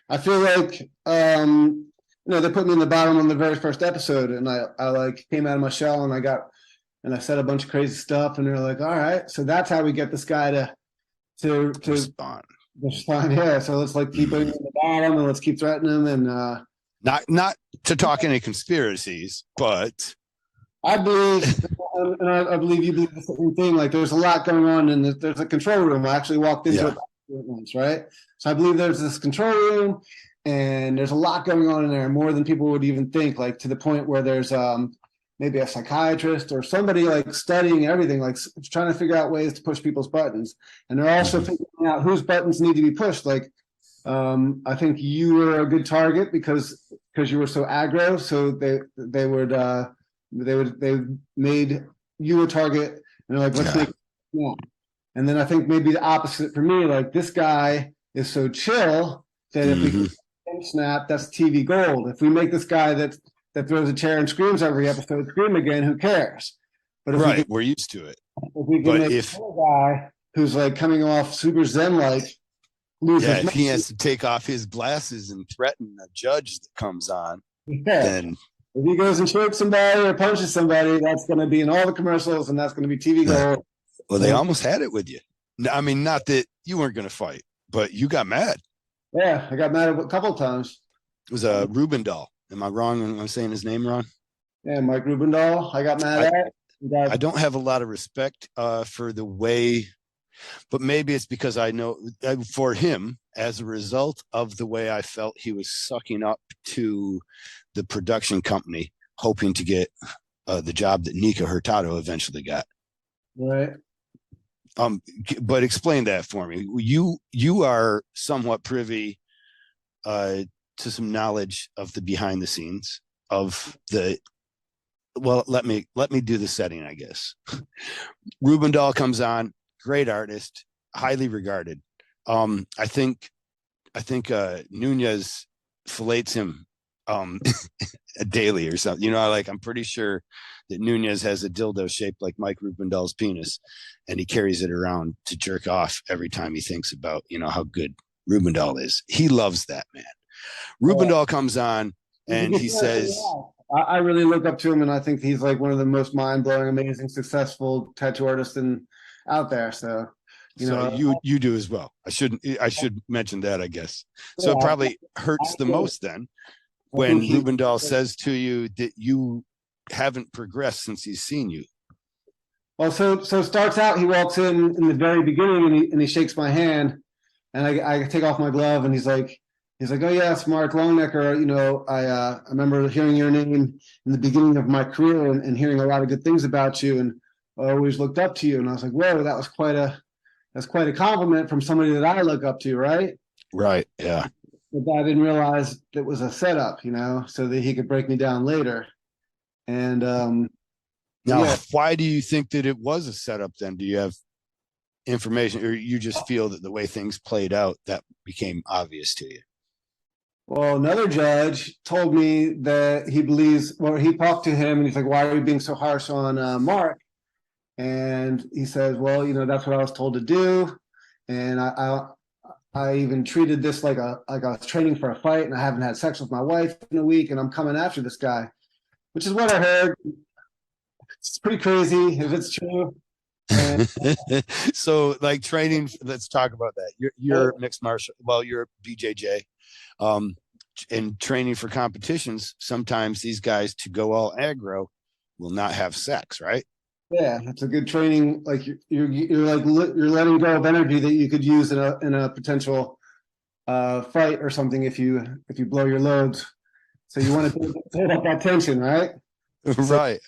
I feel like they put me in the bottom on the very first episode, and I like came out of my shell, and I said a bunch of crazy stuff, and they're like, all right, so that's how we get this guy to respond. Yeah, so let's like keep him in the bottom, and let's keep threatening him, and not to talk any conspiracies, but I believe, and I believe you believe the same thing. Like there's a lot going on, and there's a control room. I actually walked into it once, right? So I believe there's this control room, and there's a lot going on in there, more than people would even think. Like to the point where there's maybe a psychiatrist or somebody like studying everything, like trying to figure out ways to push people's buttons. And they're also figuring out whose buttons need to be pushed. Like, I think you were a good target because you were so aggro. So they made you a target, and they're like, let's make it more. And then I think maybe the opposite for me, like this guy is so chill that if we can snap, that's TV gold. If we make this guy that throws a chair and screams every episode, scream again, who cares? But if we're used to it. If we can make a guy who's like coming off super zen-like, if he has to take off his glasses and threaten a judge that comes on, then if he goes and shakes somebody or punches somebody, that's going to be in all the commercials, and that's going to be TV gold. Well, they almost had it with you. I mean, not that you weren't going to fight, but you got mad. Yeah, I got mad a couple of times. It was a Rubendahl. Am I wrong when I'm saying his name wrong? Yeah, Mike Rubendahl. I got mad at. I don't have a lot of respect for the way, but maybe it's because I know for him, as a result of the way I felt he was sucking up to the production company, hoping to get the job that Nika Hurtado eventually got. Right. But explain that for me. You are somewhat privy to some knowledge of the behind the scenes of the. Well, let me do the setting, I guess. Rubendahl comes on, great artist, highly regarded. I think Nunez fillets him daily or something. You know, like I'm pretty sure that Nunez has a dildo shaped like Mike Rubendahl's penis, and he carries it around to jerk off every time he thinks about, you know, how good Rubendahl is. He loves that man. Rubendahl comes on and he says, I really look up to him, and I think he's like one of the most mind-blowing, amazing, successful tattoo artists in out there. So, So you do as well. I should mention that, I guess. So it yeah, probably hurts the most then I think when Rubendahl says to you that you haven't progressed since he's seen you. well, so it starts out, he walks in the very beginning and he shakes my hand, and I take off my glove, and he's like, oh yeah, it's Mark Longenecker. I remember hearing your name in the beginning of my career and hearing a lot of good things about you, and I always looked up to you. And I was like, whoa, that's quite a compliment from somebody that I look up to, right? Right. Yeah. But I didn't realize it was a setup, so that he could break me down later. And now, yeah. why do you think that it was a setup then? Do you have information, or you just feel that the way things played out, that became obvious to you? Well, another judge told me that he believes, well, he talked to him and he's like, why are you being so harsh on Mark? And he says, well, that's what I was told to do. And I even treated this like I was training for a fight, and I haven't had sex with my wife in a week, and I'm coming after this guy, which is what I heard. It's pretty crazy if it's true. And So like training, let's talk about that. You're mixed martial, well, you're BJJ. And training for competitions, sometimes these guys, to go all aggro, will not have sex, right? yeah, it's a good training. Like you're letting go of energy that you could use in a potential fight or something if you blow your loads. So you want to hold up that tension, right? Right.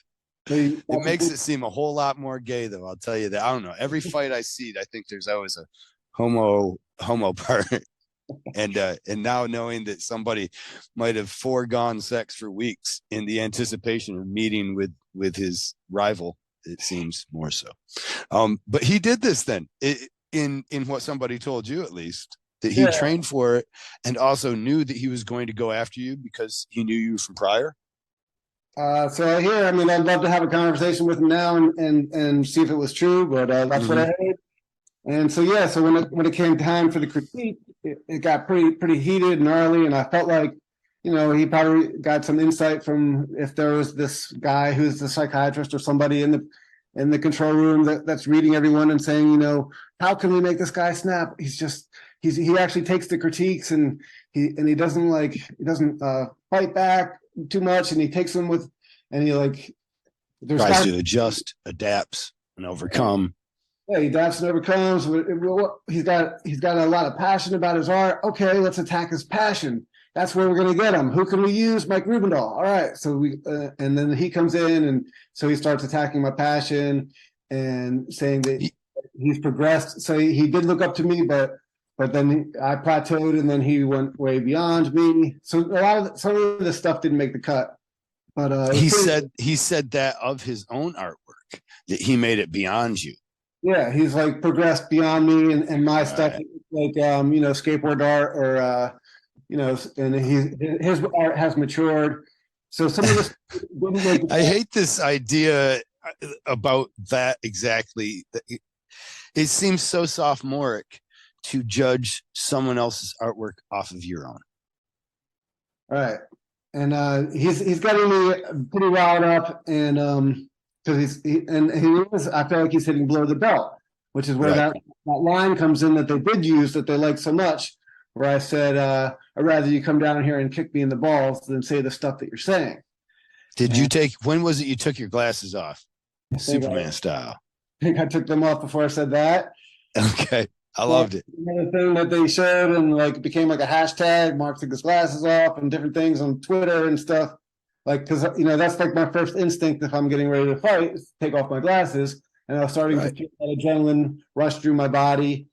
It makes it seem a whole lot more gay, though. I'll tell you that. I don't know. Every fight I see, I think there's always a homo part. And now knowing that somebody might have foregone sex for weeks in the anticipation of meeting with his rival, it seems more so. But he did this then, in what somebody told you, at least, that he trained for it and also knew that he was going to go after you because he knew you from prior. So here, I mean, I'd love to have a conversation with him now and see if it was true, but that's what I heard. And so yeah, so when it came time for the critique, it got pretty heated and gnarly, and I felt like, he probably got some insight from, if there was this guy who's the psychiatrist or somebody in the control room that's reading everyone and saying, how can we make this guy snap? He actually takes the critiques and he doesn't fight back too much, and he takes them with, and he tries to adjust, adapts, and overcome. Yeah, he adapts and overcomes. He's got a lot of passion about his art. Okay, let's attack his passion. That's where we're going to get him. Who can we use? Mike Rubendahl. All right. So and then he comes in, and so he starts attacking my passion and saying that he's progressed. So he did look up to me, but then I plateaued, and then he went way beyond me. So some of the stuff didn't make the cut. But he said that of his own artwork, that he made it beyond you. Yeah, he's progressed beyond me and my stuff, skateboard art or and his art has matured. So some of this didn't make. I hate this idea about that exactly. It seems so sophomoric to judge someone else's artwork off of your own. All right, and he's getting me pretty riled up, and because he is, I feel like he's hitting below the belt, which is where that line comes in that they did use, that they like so much, where I said, I'd rather you come down here and kick me in the balls than say the stuff that you're saying. When was it you took your glasses off? Superman style. I think I took them off before I said that. Okay. I loved it. Another thing that they showed and it became like a hashtag, Mark took his glasses off, and different things on Twitter and stuff. Because that's my first instinct if I'm getting ready to fight, is take off my glasses, and I was starting to feel that adrenaline rush through my body,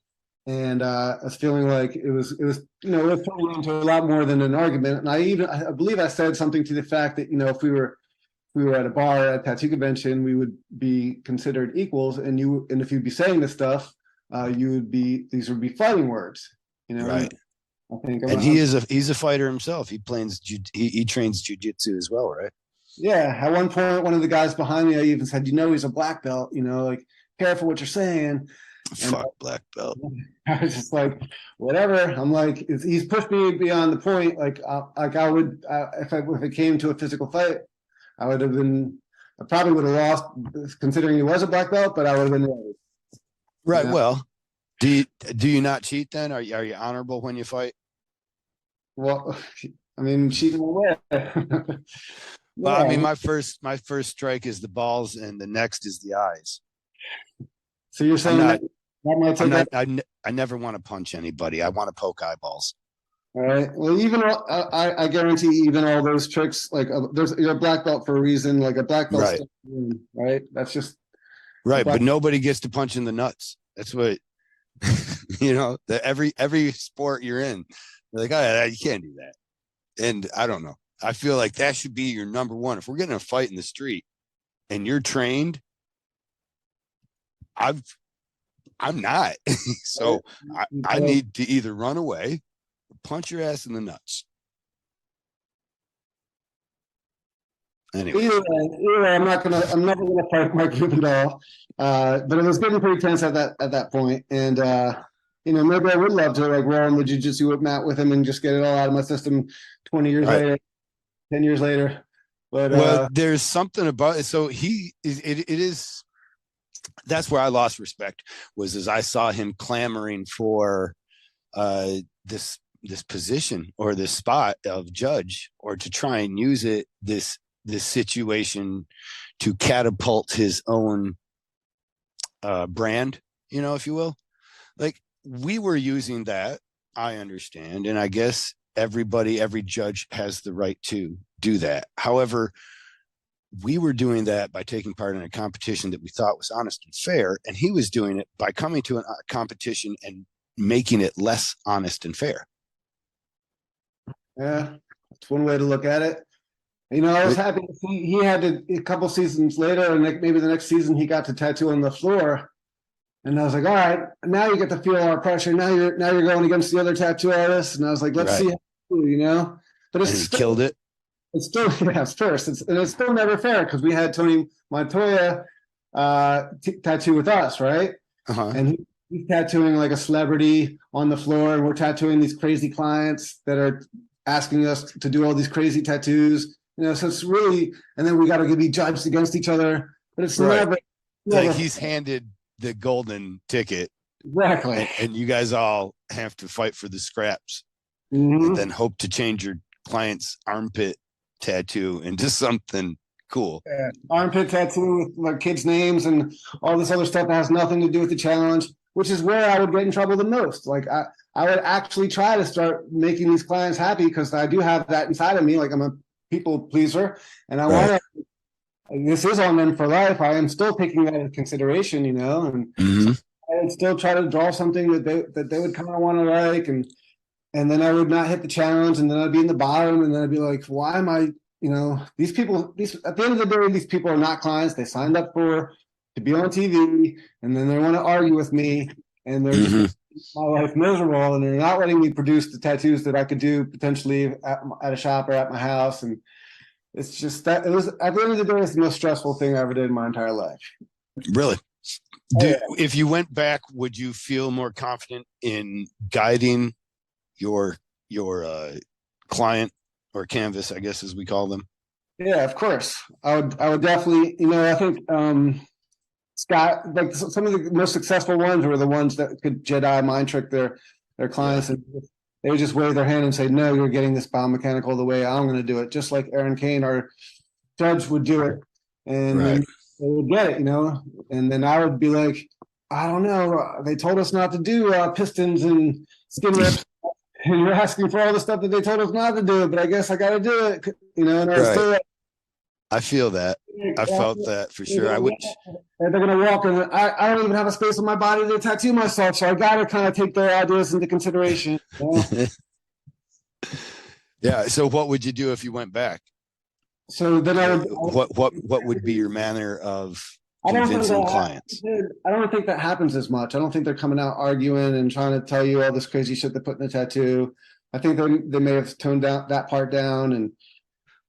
and I was feeling like it was turning into a lot more than an argument. And I believe I said something to the fact that if we were at a bar at Tattoo Convention, we would be considered equals, and if you'd be saying this stuff, these would be fighting words, right? I think, and he's a fighter himself. He trains jiu-jitsu as well, right? Yeah. At one point, one of the guys behind me, I even said, he's a black belt. Careful what you're saying. Fuck black belt. I was just like, whatever. I'm like, he's pushed me beyond the point. I would, if it came to a physical fight, I probably would have lost, considering he was a black belt, but I would have been ready. Right. Well, do you not cheat then? Are you honorable when you fight? Well, I mean, cheating away. Well, I mean, Yeah. my first strike is the balls, and the next is the eyes. So you're I'm saying that not. that might I'm take not. that. I never want to punch anybody. I want to poke eyeballs. All right. Well, even I guarantee even all those tricks, like there's you're a black belt for a reason. Like a black belt Right. still right? That's just a Right. black. But nobody gets to punch in the nuts. That's what every sport you're in, you're like, oh, you can't do that. And I don't know. I feel like that should be your number one. If we're getting a fight in the street and you're trained, I've I'm not. So I need to either run away or punch your ass in the nuts. Anyways. Either way, I'm never gonna fight Mike Rubendall. But it was getting pretty tense at that point. And maybe I would love to like roll in the jujitsu with Matt with him and just get it all out of my system 20 years Right. later, 10 years later. But Well, there's something about it. So it is, that's where I lost respect, was as I saw him clamoring for this position or this spot of judge, or to try and use this situation to catapult his own brand, if you will. Like, we were using that, I understand, and I guess every judge has the right to do that. However, we were doing that by taking part in a competition that we thought was honest and fair, and he was doing it by coming to a competition and making it less honest and fair. yeah, it's one way to look at it. I was happy to see he had a couple seasons later, and maybe the next season he got to tattoo on the floor. And I was like, all right, now you get to feel our pressure. Now you're going against the other tattoo artists. And I was like, let's Right. see how you do. But And he killed it. It's still yeah, it's first. It's still never fair because we had Tony Montoya tattoo with us, right? Uh-huh. And he's tattooing like a celebrity on the floor, and we're tattooing these crazy clients that are asking us to do all these crazy tattoos. So it's really, and then we got to be judged against each other. But it's Right. never Like, he's handed the golden ticket, exactly, and you guys all have to fight for the scraps, mm-hmm. and then hope to change your client's armpit tattoo into something cool. Yeah. Armpit tattoo with my kids' names and all this other stuff that has nothing to do with the challenge, which is where I would get in trouble the most. Like I would actually try to start making these clients happy because I do have that inside of me. Like I'm a people pleaser, and I want to. This is on them for life. I am still taking that into consideration, and Mm-hmm. I would still try to draw something that they would kind of want to like, and then I would not hit the challenge, and then I'd be in the bottom, and then I'd be like, why am I? These people. At the end of the day, these people are not clients. They signed up to be on TV, and then they want to argue with me, and they're just my life miserable, and they're not letting me produce the tattoos that I could do potentially at a shop or at my house, and it's just that it was at the end of the day, it's the most stressful thing I ever did in my entire life. Really? If you went back, would you feel more confident in guiding your client, or canvas, I guess, as we call them? Yeah, of course. I would definitely, I think Scott, like some of the most successful ones were the ones that could Jedi mind trick their clients, and they would just wave their hand and say, no, you're getting this biomechanical the way I'm going to do it. Just like Aaron Kane, our judge, would do it. And then they would get it, and then I would be like, I don't know. They told us not to do pistons and skin rips. And you're asking for all the stuff that they told us not to do, but I guess I got to do it, and I still. I feel that. I felt that for sure. I wish. They're going to walk, and I don't even have a space on my body to tattoo myself, so I got to kind of take their ideas into consideration. Yeah. So, what would you do if you went back? So then I would. What would be your manner of convincing clients? I don't think that happens as much. I don't think they're coming out arguing and trying to tell you all this crazy shit they put in the tattoo. I think they may have toned down that part down. And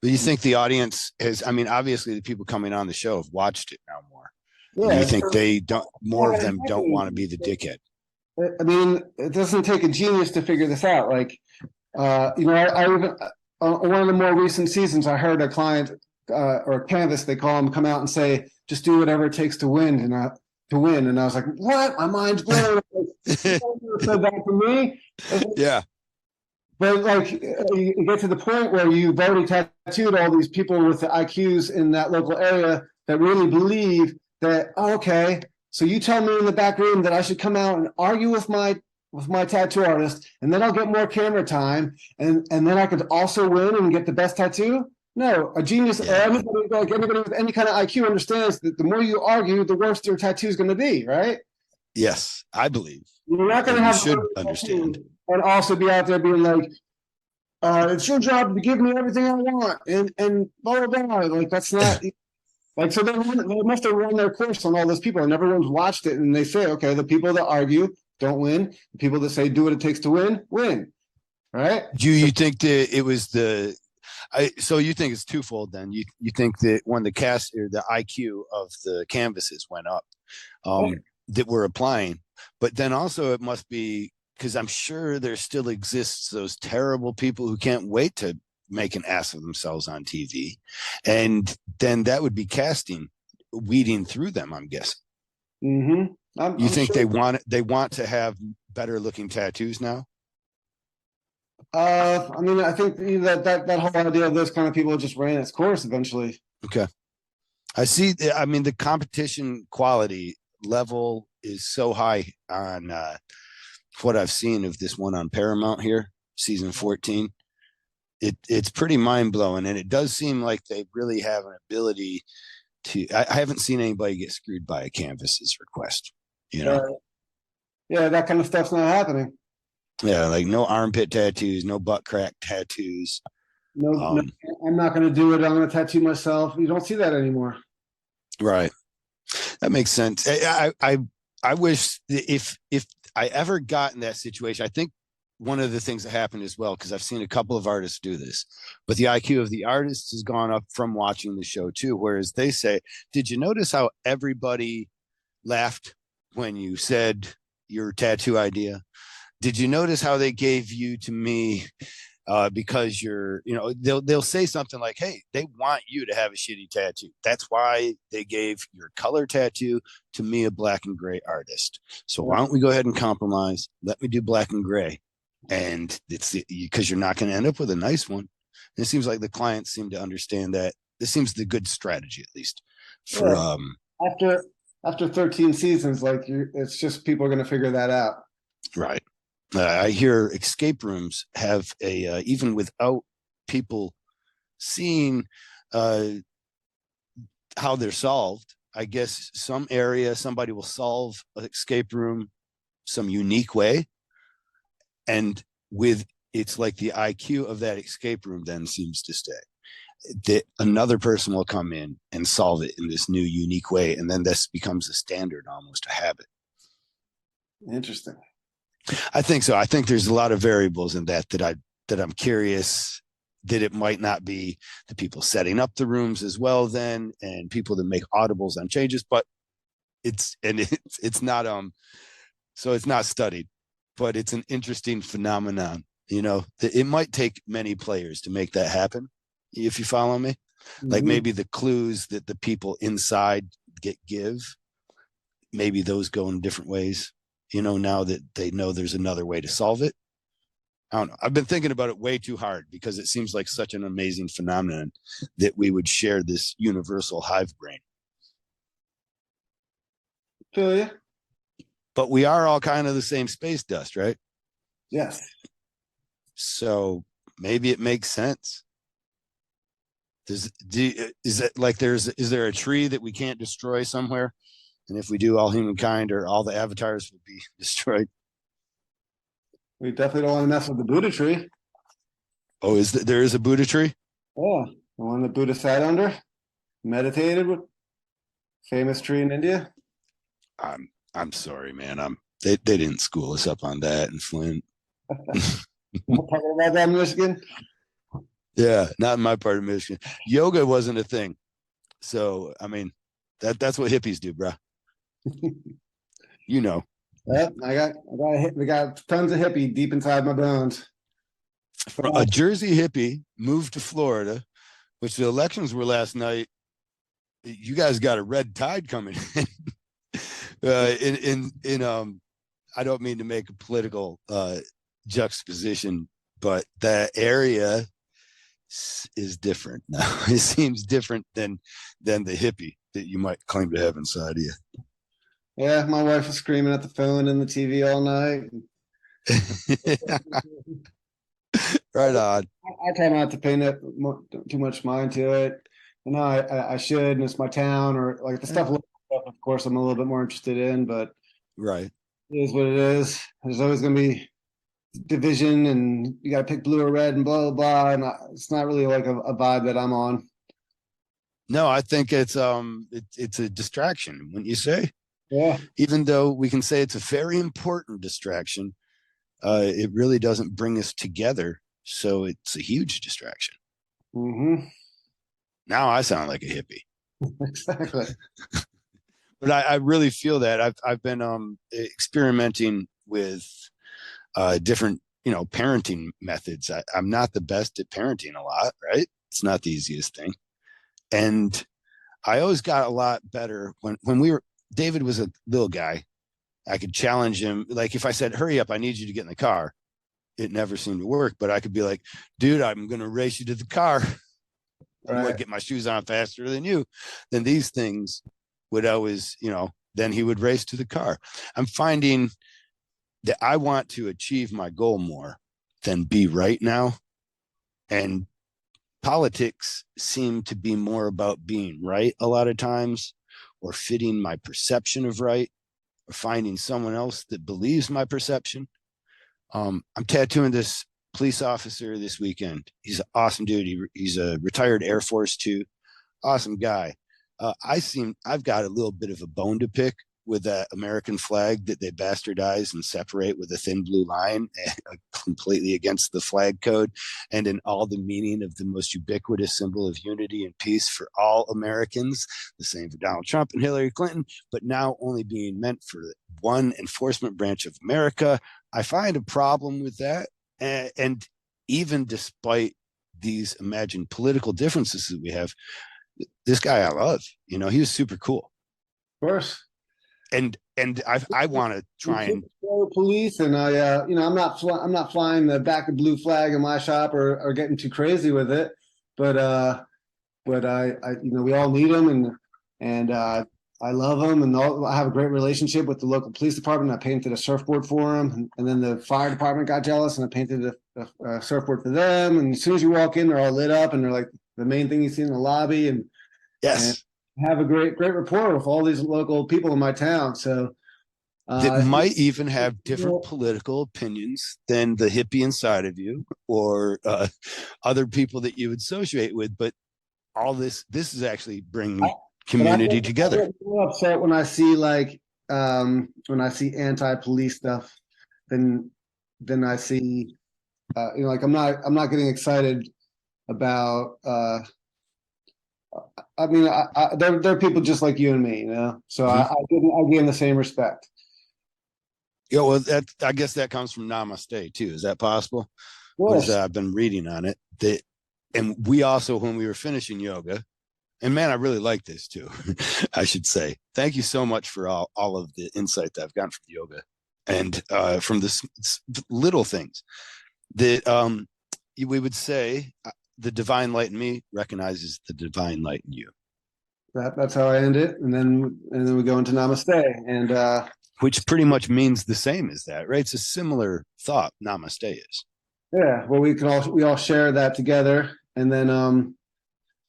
but you think the audience has? I mean, obviously, the people coming on the show have watched it now more. Yeah, do you think they don't? More of them don't want to be the dickhead. I mean, it doesn't take a genius to figure this out. Like, I even one of the more recent seasons, I heard a client or a canvas, they call them, come out and say, just do whatever it takes to win. And to win. And I was like, what? My mind's blown. You said that to me. Yeah. But like you get to the point where you've already tattooed all these people with the IQs in that local area that really believe that, oh, okay, so you tell me in the back room that I should come out and argue with my tattoo artist, and then I'll get more camera time, and then I could also win and get the best tattoo. No, a genius or anybody with any kind of IQ understands that the more you argue, the worse your tattoo is going to be, right? Yes, I believe. You're not going to And we have should understand. and also be out there being like, it's your job to give me everything I want, and blah blah blah. Like that's not like so. They must have run their course on all those people, and everyone's watched it, and they say, okay, the people that argue don't win. The people that say do what it takes to win, win. Right? Do you think that it was so you think it's twofold then? You think that when the cast or the IQ of the canvases went up, that we're applying, but then also it must be because I'm sure there still exists those terrible people who can't wait to make an ass of themselves on TV, and then that would be casting, weeding through them. I'm guessing. Mm-hmm. You think sure they want to have better looking tattoos now? I mean, I think that whole idea of those kind of people just ran its course eventually. Okay. I see. I mean, the competition quality level is so high on what I've seen of this one on Paramount here, season 14. It's pretty mind blowing, and it does seem like they really have an ability to. I haven't seen anybody get screwed by a canvas's request. You know. Yeah, that kind of stuff's not happening. Yeah, like no armpit tattoos, no butt crack tattoos. No, I'm not going to do it. I'm going to tattoo myself. You don't see that anymore. Right. That makes sense. I wish if I ever got in that situation, I think one of the things that happened as well, because I've seen a couple of artists do this, but the IQ of the artists has gone up from watching the show too. Whereas they say, did you notice how everybody laughed when you said your tattoo idea? Did you notice how they gave you to me because they'll say something like, hey, they want you to have a shitty tattoo. That's why they gave your color tattoo to me, a black and gray artist. So why don't we go ahead and compromise? Let me do black and gray. And it's because you're not going to end up with a nice one. And it seems like the clients seem to understand that. This seems the good strategy, at least. For after 13 seasons, it's just people are going to figure that out. Right. I hear escape rooms have even without people seeing how they're solved. I guess some area, somebody will solve an escape room some unique way. And it's like the IQ of that escape room then seems to stay. That another person will come in and solve it in this new unique way. And then this becomes a standard, almost a habit. Interesting. I think so. I think there's a lot of variables in that I'm curious that it might not be the people setting up the rooms as well then, and people that make audibles on changes, but it's not so it's not studied, but it's an interesting phenomenon. It might take many players to make that happen, if you follow me. Mm-hmm. Like maybe the clues that the people inside give, maybe those go in different ways. Now that they know there's another way to solve it. I don't know. I've been thinking about it way too hard because it seems like such an amazing phenomenon that we would share this universal hive brain. Feel you. But we are all kind of the same space dust, right? Yes. So maybe it makes sense. Is there a tree that we can't destroy somewhere? And if we do, all humankind or all the avatars will be destroyed. We definitely don't want to mess with the Buddha tree. Oh, there is a Buddha tree? Yeah, the one that Buddha sat under, meditated with. Famous tree in India. I'm sorry, man. They didn't school us up on that in Flint. Not talking about that in Michigan. Yeah, not in my part of Michigan. Yoga wasn't a thing, so I mean, that's what hippies do, bro. Yep, we got tons of hippie deep inside my bones. A Jersey hippie moved to Florida, which the elections were last night. You guys got a red tide coming in. In I don't mean to make a political juxtaposition, but that area is different now. It seems different than the hippie that you might claim to have inside of you. Yeah, my wife was screaming at the phone and the TV all night. Right on. I try not to pay too much mind to it. I should, and it's my town, or like the stuff. Of course, I'm a little bit more interested in, but Right. it is what it is. There's always going to be division, and you got to pick blue or red, and blah blah blah. And it's not really like a vibe that I'm on. No, I think it's a distraction, wouldn't you say? Yeah. Even though we can say it's a very important distraction, it really doesn't bring us together. So it's a huge distraction. Mm-hmm. Now I sound like a hippie. Exactly. But I really feel that I've been experimenting with different parenting methods. I'm not the best at parenting a lot, right? It's not the easiest thing, and I always got a lot better when we were. David was a little guy. I could challenge him. Like if I said, "Hurry up, I need you to get in the car," it never seemed to work. But I could be like, "Dude, I'm going to race you to the car. I'm going to get my shoes on faster than you." Then these things would always, then he would race to the car. I'm finding that I want to achieve my goal more than be right now. And politics seem to be more about being right a lot of times, or fitting my perception of right, or finding someone else that believes my perception. I'm tattooing this police officer this weekend. He's an awesome dude. He's a retired Air Force too. Awesome guy. I've got a little bit of a bone to pick with that American flag that they bastardize and separate with a thin blue line, completely against the flag code and in all the meaning of the most ubiquitous symbol of unity and peace for all Americans, the same for Donald Trump and Hillary Clinton, but now only being meant for one enforcement branch of America. I find a problem with that. And even despite these imagined political differences that we have, this guy I love, he was super cool. Of course. And I want to try and police, and I'm not flying the back of blue flag in my shop or getting too crazy with it, but we all need them, and I love them, and I have a great relationship with the local police department. I painted a surfboard for them, and then the fire department got jealous, and I painted a surfboard for them. And as soon as you walk in, they're all lit up, and they're like the main thing you see in the lobby, and yes. Have a great rapport with all these local people in my town. So that might even have different political opinions than the hippie inside of you or other people that you would associate with. But all this is actually bringing community together. I get upset when I see when I see anti-police stuff, then I see I'm not getting excited about there are people just like you and me, so mm-hmm. I give them the same respect. Yeah, well, I guess that comes from Namaste too. Is that possible? Because I've been reading on it. And we also, when we were finishing yoga, and man, I really like this too. I should say, thank you so much for all of the insight that I've gotten from yoga and from the little things that we would say. The divine light in me recognizes the divine light in you. That's how I end it, and then we go into Namaste, and which pretty much means the same as that, right? It's a similar thought. Namaste is. Yeah, well, we all share that together, and then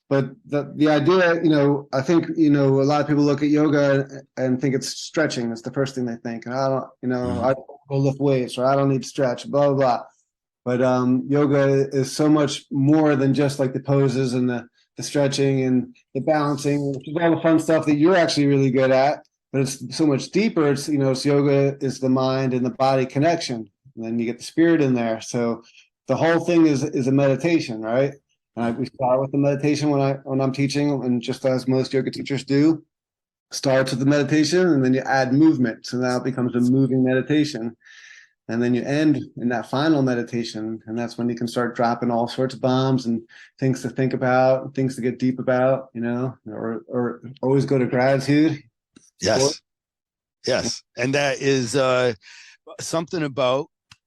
but the idea, I think a lot of people look at yoga and think it's stretching. That's the first thing they think, and I don't, mm-hmm. I don't go lift weights, or I don't need to stretch, blah blah blah. But yoga is so much more than just like the poses and the stretching and the balancing, which is all the fun stuff that you're actually really good at. But it's so much deeper. It's yoga is the mind and the body connection, and then you get the spirit in there. So the whole thing is a meditation, right? And we start with the meditation when I'm teaching, and just as most yoga teachers do, starts with the meditation, and then you add movement. So now it becomes a moving meditation. And then you end in that final meditation, and that's when you can start dropping all sorts of bombs and things to think about, things to get deep about, or always go to gratitude. Yes. Yes. And that is something about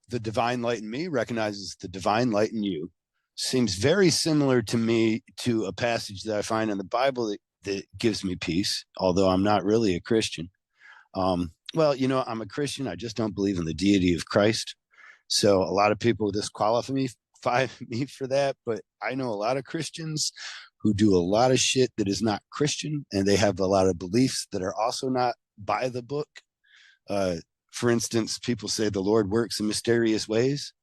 the divine light in me recognizes the divine light in you. Seems very similar to me to a passage that I find in the Bible that gives me peace, although I'm not really a Christian. Well, I'm a Christian. I just don't believe in the deity of Christ. So a lot of people disqualify me for that. But I know a lot of Christians who do a lot of shit that is not Christian, and they have a lot of beliefs that are also not by the book. Uh, for instance, people say the Lord works in mysterious ways,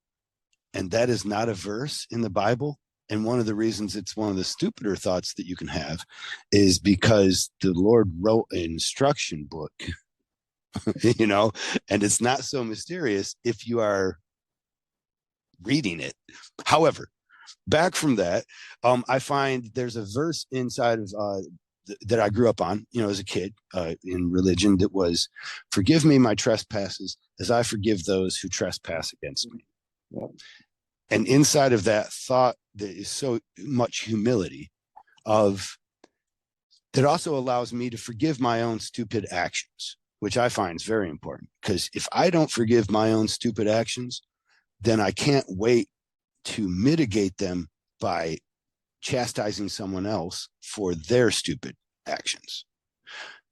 and that is not a verse in the Bible. And one of the reasons it's one of the stupider thoughts that you can have is because the Lord wrote an instruction book, and it's not so mysterious if you are reading it. However, back from that, I find there's a verse inside of that I grew up on, as a kid in religion that was, "Forgive me my trespasses as I forgive those who trespass against me." Yeah. And inside of that thought that is so much humility of that also allows me to forgive my own stupid actions, which I find is very important. Because if I don't forgive my own stupid actions, then I can't wait to mitigate them by chastising someone else for their stupid actions.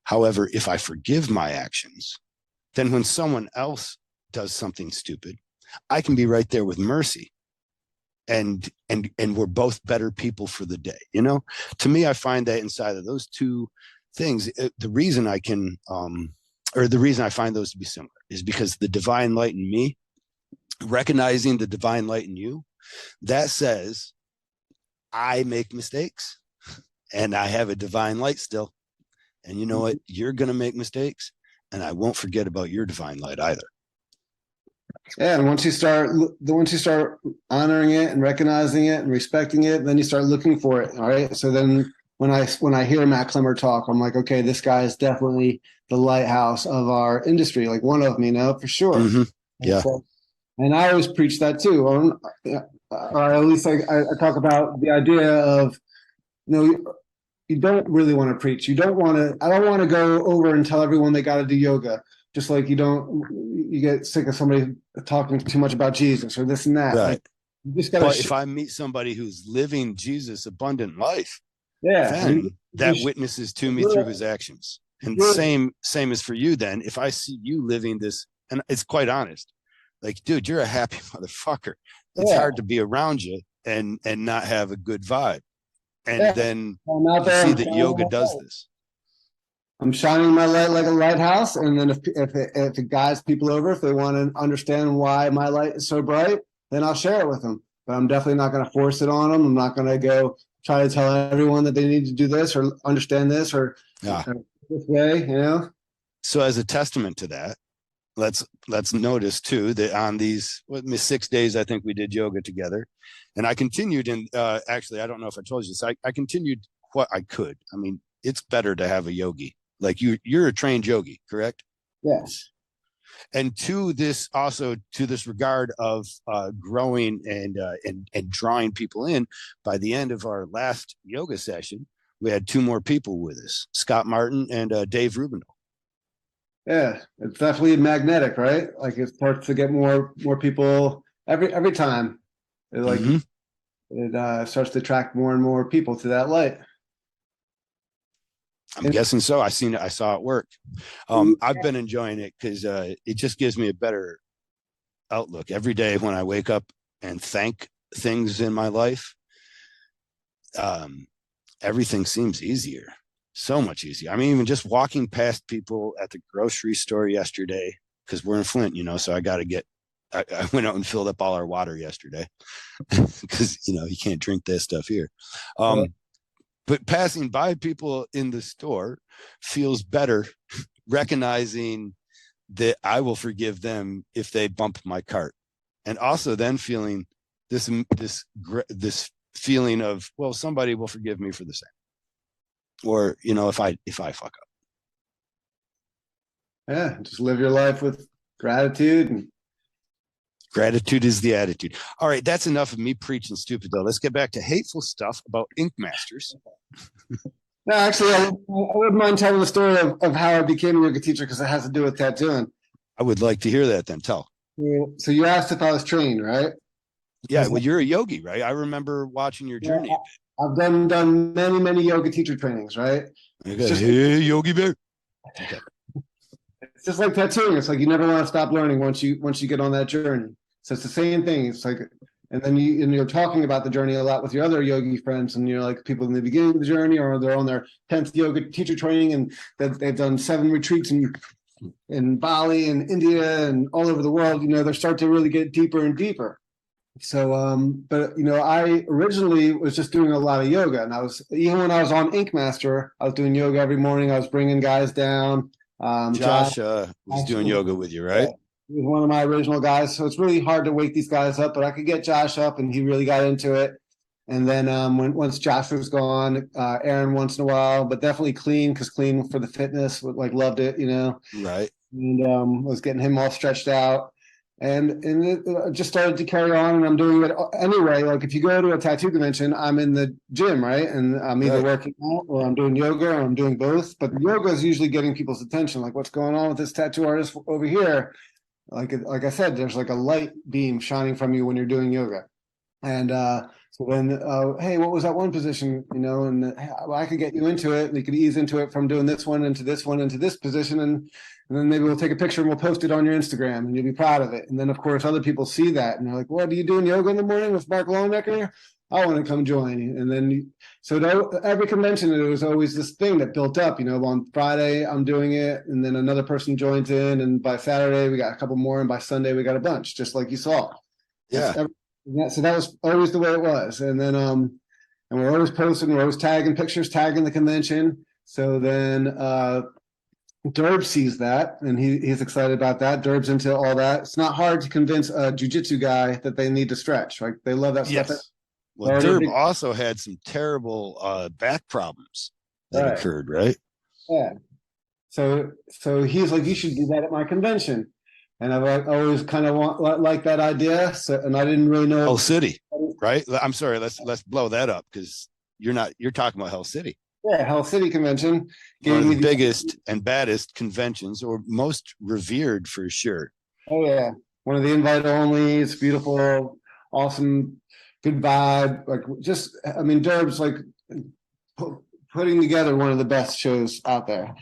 However, if I forgive my actions, then when someone else does something stupid, I can be right there with mercy. And we're both better people for the day. To me, I find that inside of those two things, the reason I can, or the reason I find those to be similar is because the divine light in me, recognizing the divine light in you, that says I make mistakes and I have a divine light still. And you know what? You're going to make mistakes, and I won't forget about your divine light either. Yeah, and once you start honoring it and recognizing it and respecting it, then you start looking for it. All right. So then when I hear Matt Clemmer talk, I'm like, okay, this guy is definitely the lighthouse of our industry, like one of them, for sure. Mm-hmm. Yeah. And I always preach that too, or at least I talk about the idea of, you don't really want to preach. I don't want to go over and tell everyone they got to do yoga. Just like you get sick of somebody talking too much about Jesus or this and that. Right. Like, you just got to. But if I meet somebody who's living Jesus' abundant life, Yeah, then that witnesses to me through his actions. And same as for you. Then, if I see you living this, and it's quite honest, like, dude, you're a happy motherfucker. It's hard to be around you and not have a good vibe. And then you see that yoga does this. I'm shining my light like a lighthouse, and then if it guides people over, if they want to understand why my light is so bright, then I'll share it with them. But I'm definitely not going to force it on them. I'm not going to go try to tell everyone that they need to do this or understand this or this way. So as a testament to that, let's notice too that on these 6 days, I think we did yoga together, and I continued. And actually, I don't know if I told you this. I continued what I could. I mean, it's better to have a yogi. Like you're a trained yogi, correct? Yes. And to this regard of growing and drawing people in, by the end of our last yoga session, we had 2 more people with us, Scott Martin and Dave Rubinall. Yeah, it's definitely magnetic, right? Like it starts to get more people every time. It starts to attract more and more people to that light. I'm guessing so. I saw it work. I've been enjoying it because it just gives me a better outlook every day when I wake up and thank things in my life. Everything seems easier, so much easier. I mean, even just walking past people at the grocery store yesterday, because we're in Flint, so I got to get. I went out and filled up all our water yesterday because you can't drink this stuff here. But passing by people in the store feels better, recognizing that I will forgive them if they bump my cart, and also then feeling this feeling of, well, somebody will forgive me for the same, or if I fuck up. Yeah, just live your life with gratitude. And gratitude is the attitude. All right, that's enough of me preaching stupid though. Let's get back to hateful stuff about Ink Masters. No, actually, I wouldn't mind telling the story of how I became a yoga teacher because it has to do with tattooing. I would like to hear that then. Tell. So you asked if I was trained, right? Yeah, Because well, you're a yogi, right? I remember watching your yeah, journey. I've done many yoga teacher trainings, right? It's Okay. just Hey, Yogi Bear. Okay. it's just like tattooing. It's like you never want to stop learning once you get on that journey. So it's the same thing. It's like, and then you're talking about the journey a lot with your other yogi friends, and you're like people in the beginning of the journey, or they're on their 10th yoga teacher training, and they've done 7 retreats in Bali and India and all over the world. They start to really get deeper and deeper. So, but I originally was just doing a lot of yoga, and I was even when I was on Ink Master, I was doing yoga every morning. I was bringing guys down. Josh Josh was doing actually, yoga with you, yeah, right? he was one of my original guys, so it's really hard to wake these guys up. But I could get Josh up, and he really got into it. And then once Josh was gone, Aaron once in a while, but definitely Clean because Clean for the fitness, like loved it. Right. And was getting him all stretched out. And it just started to carry on, and I'm doing it anyway. Like if you go to a tattoo convention, I'm in the gym, right? And I'm either Right. working out or I'm doing yoga or I'm doing both. But the yoga is usually getting people's attention, like what's going on with this tattoo artist over here. Like I said, there's like a light beam shining from you when you're doing yoga. And so then, hey, what was that one position? And well, I could get you into it. And you could ease into it from doing this one into this one into this position, and then maybe we'll take a picture and we'll post it on your Instagram, and you'll be proud of it. And then, of course, other people see that, and they're like, "What are you doing yoga in the morning with Mark Longenecker? I want to come join." And then, so every convention, there was always this thing that built up. On Friday I'm doing it, and then another person joins in, and by Saturday we got a couple more, and by Sunday we got a bunch, just like you saw. That's Yeah. so that was always the way it was. And then and we're always posting, we're always tagging pictures, tagging the convention. So then Derb sees that, and he's excited about that. Derb's into all that. It's not hard to convince a jujitsu guy that they need to stretch, right? They love that stuff. Yes. Well, Derb also had some terrible back problems that occurred, right? Yeah. So he's like, you should do that at my convention. And I've always kind of like that idea. So, and I didn't really know. Hell City, right? I'm sorry. Let's blow that up because you're talking about Hell City. Yeah, Hell City Convention. One of the biggest and baddest conventions, or most revered for sure. Oh yeah, one of the invite only. It's beautiful, awesome, good vibe. Like I mean, Derb's like putting together one of the best shows out there.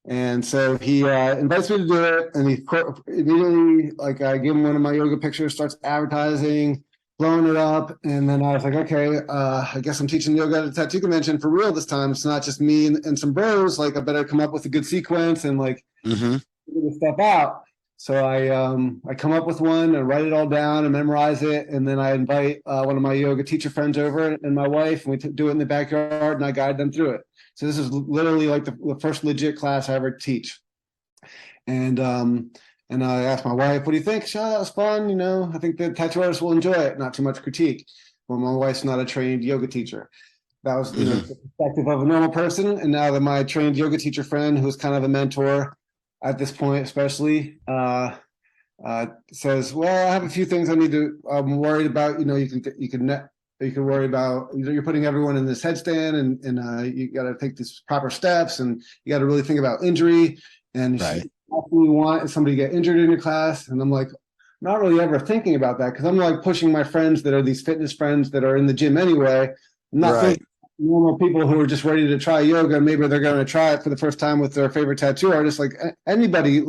And so he invites me to do it, and he immediately, like, I give him one of my yoga pictures, starts advertising, blowing it up, and then I was like, okay, I guess I'm teaching yoga at a tattoo convention for real this time. It's not just me and some bros. Like, I better come up with a good sequence and like figure this stuff out. So I come up with one and write it all down and memorize it, and then I invite one of my yoga teacher friends over and my wife, and we do it in the backyard, and I guide them through it. So this is literally like the first legit class I ever teach. And I asked my wife, what do you think? She, that was fun. I think the tattoo artists will enjoy it. Not too much critique. Well, my wife's not a trained yoga teacher. That was the perspective of a normal person. And now that my trained yoga teacher friend, who's kind of a mentor at this point, especially, says, well, I have a few things I'm worried about. You can worry about, you're putting everyone in this headstand, and you got to take these proper steps, and you got to really think about injury. And right. You want somebody to get injured in your class. And I'm like, not really ever thinking about that, because I'm like pushing my friends that are these fitness friends that are in the gym anyway. I'm not thinking normal people who are just ready to try yoga. Maybe they're going to try it for the first time with their favorite tattoo artist. Like anybody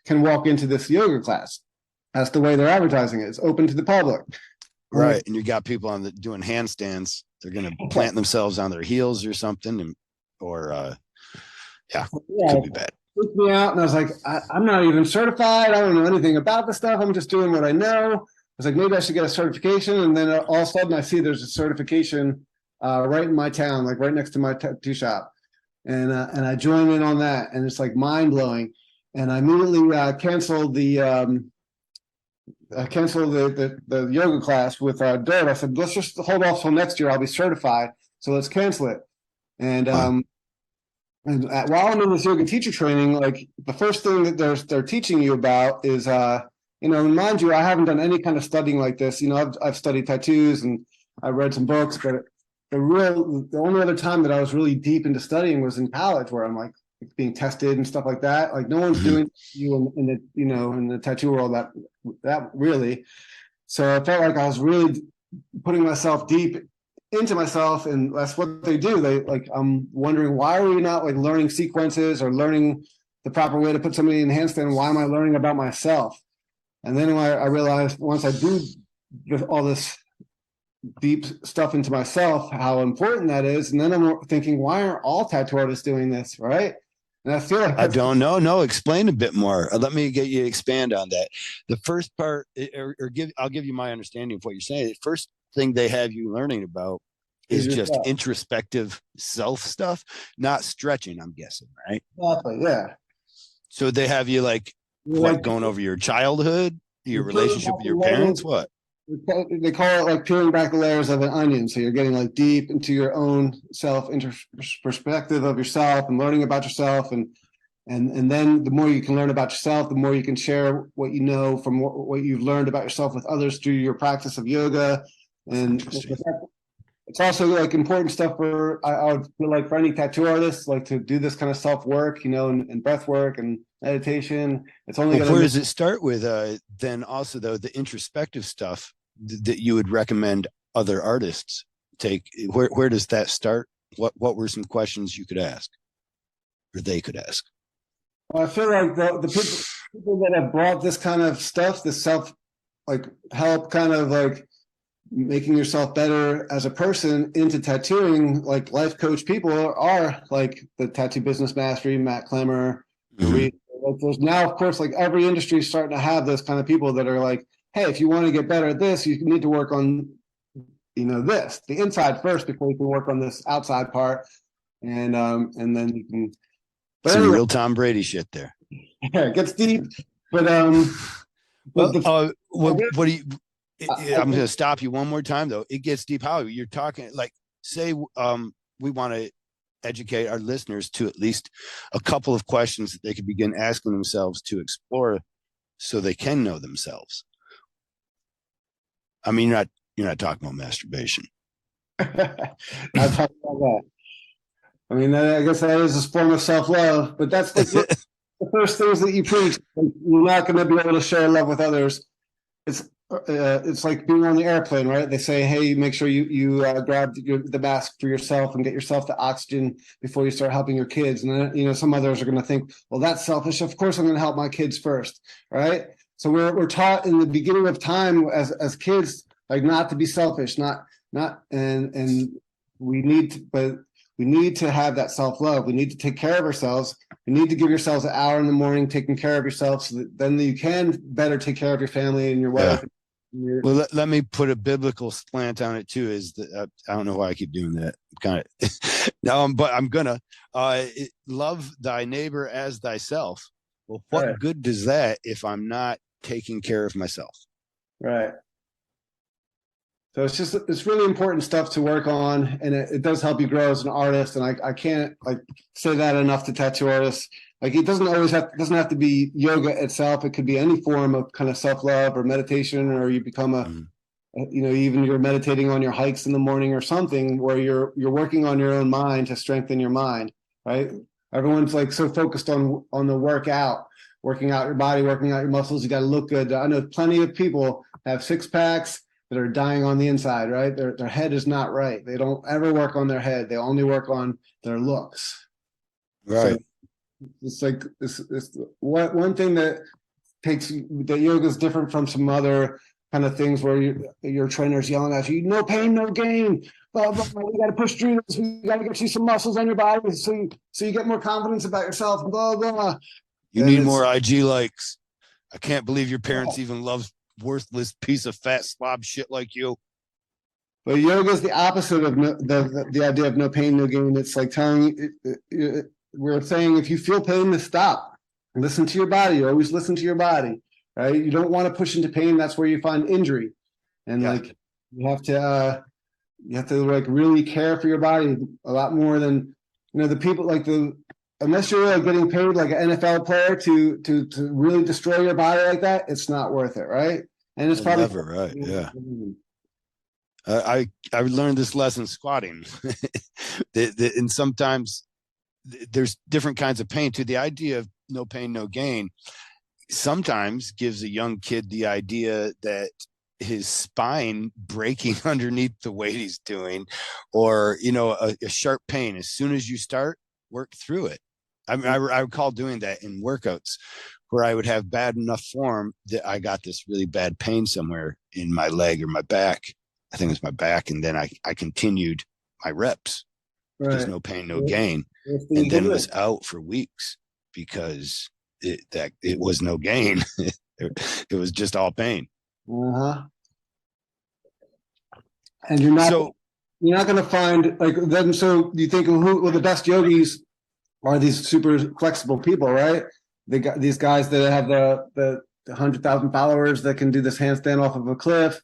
can walk into this yoga class. That's the way they're advertising it. It's open to the public. Right. And you got people doing handstands. They're going to plant themselves on their heels or something. It could be bad. Freaked me out, and I was like, I'm not even certified. I don't know anything about the stuff. I'm just doing what I know. I was like, maybe I should get a certification. And then all of a sudden I see there's a certification right in my town, like right next to my tattoo shop. And I joined in on that, and it's like mind blowing. And I immediately canceled the yoga class with Dirt. I said, let's just hold off till next year. I'll be certified. So let's cancel it. And while I'm in this yoga teacher training, like the first thing that they're teaching you about is, mind you, I haven't done any kind of studying like this. I've studied tattoos and I read some books, but the only other time that I was really deep into studying was in college, where I'm like being tested and stuff like that. Like no one's doing you in the, you know, in the tattoo world that really. So I felt like I was really putting myself deep into myself, and that's what they do. They like, I'm wondering, why are we not like learning sequences or learning the proper way to put somebody in handstand? Why am I learning about myself? And then I realized once I do all this deep stuff into myself, how important that is. And then I'm thinking, why aren't all tattoo artists doing this, right? And I feel like I don't know. No, explain a bit more. Let me get you to expand on that. The first part, I'll give you my understanding of what you're saying. The first thing they have you learning about is just introspective self stuff, not stretching, I'm guessing, right? Exactly, yeah. So they have you like what, going over your childhood, your relationship with your parents, what? They call it like peeling back the layers of an onion. So you're getting like deep into your own self perspective of yourself and learning about yourself. And then the more you can learn about yourself, the more you can share what you know from what you've learned about yourself with others through your practice of yoga. And it's also like important stuff for, I would feel like, for any tattoo artists, like to do this kind of self work, you know, and breath work and meditation. It's only where does it start with? Then also though, the introspective stuff that you would recommend other artists take. Where does that start? What were some questions you could ask, or they could ask? Well, I feel like the people that have brought this kind of stuff, this self like help kind of like making yourself better as a person into tattooing, like life coach people are like the Tattoo Business Mastery, Matt Clemmer. Like there's now, of course, like every industry is starting to have those kind of people that are like, hey, if you want to get better at this, you need to work on, you know, the inside first before you can work on this outside part. And then you can. But some real Tom Brady shit there. Yeah, it gets deep. But what do you? I'm going to stop you one more time though. It gets deep. How you're talking, like, say, we want to educate our listeners to at least a couple of questions that they could begin asking themselves to explore, so they can know themselves. I mean, you're not talking about masturbation. Not talking about that. I mean, I guess that is a form of self-love, but that's like the first things that you preach. Like, you're not going to be able to share love with others. It's like being on the airplane, right? They say, hey, make sure you grab the mask for yourself and get yourself the oxygen before you start helping your kids. And then, you know, some others are going to think, well, that's selfish. Of course, I'm going to help my kids first, right? So we're taught in the beginning of time as kids, like, not to be selfish, and we need to have that self-love. We need to take care of ourselves. You need to give yourselves an hour in the morning taking care of yourself, so that then you can better take care of your family and your wife. Yeah. Well, let me put a biblical slant on it too. Is that I don't know why I keep doing that. Kind of no, but I'm gonna love thy neighbor as thyself. Well, what good does that if I'm not taking care of myself? Right. So it's really important stuff to work on, and it does help you grow as an artist. And I can't like say that enough to tattoo artists. Like, it doesn't have to be yoga itself. It could be any form of kind of self-love or meditation, or you become you know, even you're meditating on your hikes in the morning or something, where you're working on your own mind to strengthen your mind, right? Everyone's like so focused on the working out your body, working out your muscles. You got to look good. I know plenty of people have six packs that are dying on the inside, right? Their head is not right. They don't ever work on their head. They only work on their looks. Right. So it's like this one thing that yoga is different from some other kind of things where your trainer's yelling at you, no pain, no gain. Blah, blah, blah. We got to push through this. We got to get you some muscles on your body so you get more confidence about yourself. Blah, blah. You need more IG likes. I can't believe your parents even love worthless piece of fat slob shit like you. But yoga is the opposite of the idea of no pain, no gain. It's like telling we're saying, if you feel pain, to stop. Listen to your body. You always listen to your body, right? You don't want to push into pain. That's where you find injury. And like you have to like really care for your body a lot more than, you know, the people like unless you're like getting paid like an NFL player to really destroy your body like that, it's not worth it, right? And it's probably never right. Yeah. I learned this lesson squatting. And sometimes there's different kinds of pain to the idea of no pain, no gain. Sometimes gives a young kid the idea that his spine breaking underneath the weight he's doing, or a sharp pain. As soon as you start, work through it. I recall doing that in workouts where I would have bad enough form that I got this really bad pain somewhere in my leg or my back. I think it was my back, and then I continued my reps because Right. no pain, no gain, and then was out for weeks because it was no gain. It was just all pain. Uh-huh. And you're not going to find like them. So you think the best yogis are these super flexible people, right? They got these guys that have the 100,000 followers that can do this handstand off of a cliff.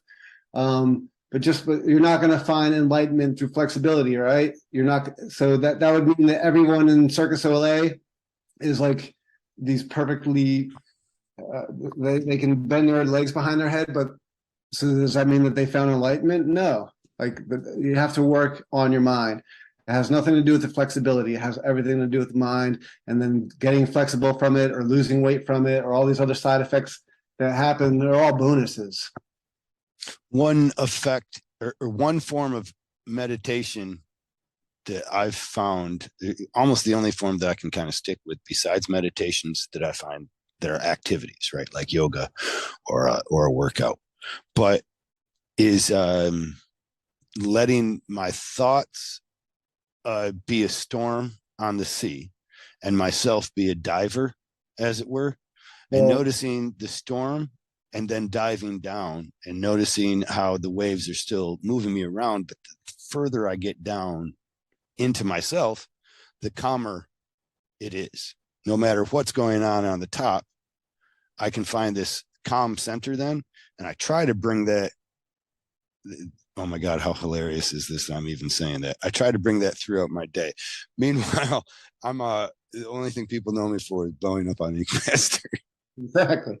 But you're not going to find enlightenment through flexibility, right? You're not. So that would mean that everyone in Circus OLA is like these perfectly. They can bend their legs behind their head, but so does that mean that they found enlightenment? No. Like you have to work on your mind. It has nothing to do with the flexibility. It has everything to do with the mind, and then getting flexible from it, or losing weight from it, or all these other side effects that happen. They're all bonuses. One effect or one form of meditation that I've found, almost the only form that I can kind of stick with besides meditations that I find that are activities, right? Like yoga or a workout, but is letting my thoughts be a storm on the sea and myself be a diver, as it were, and noticing the storm and then diving down and noticing how the waves are still moving me around. But the further I get down into myself, the calmer it is. No matter what's going on the top, I can find this calm center then. And I try to bring that. Oh my God, how hilarious is this? I'm even saying that. I try to bring that throughout my day. Meanwhile, I'm the only thing people know me for is blowing up on Ink Master. Exactly.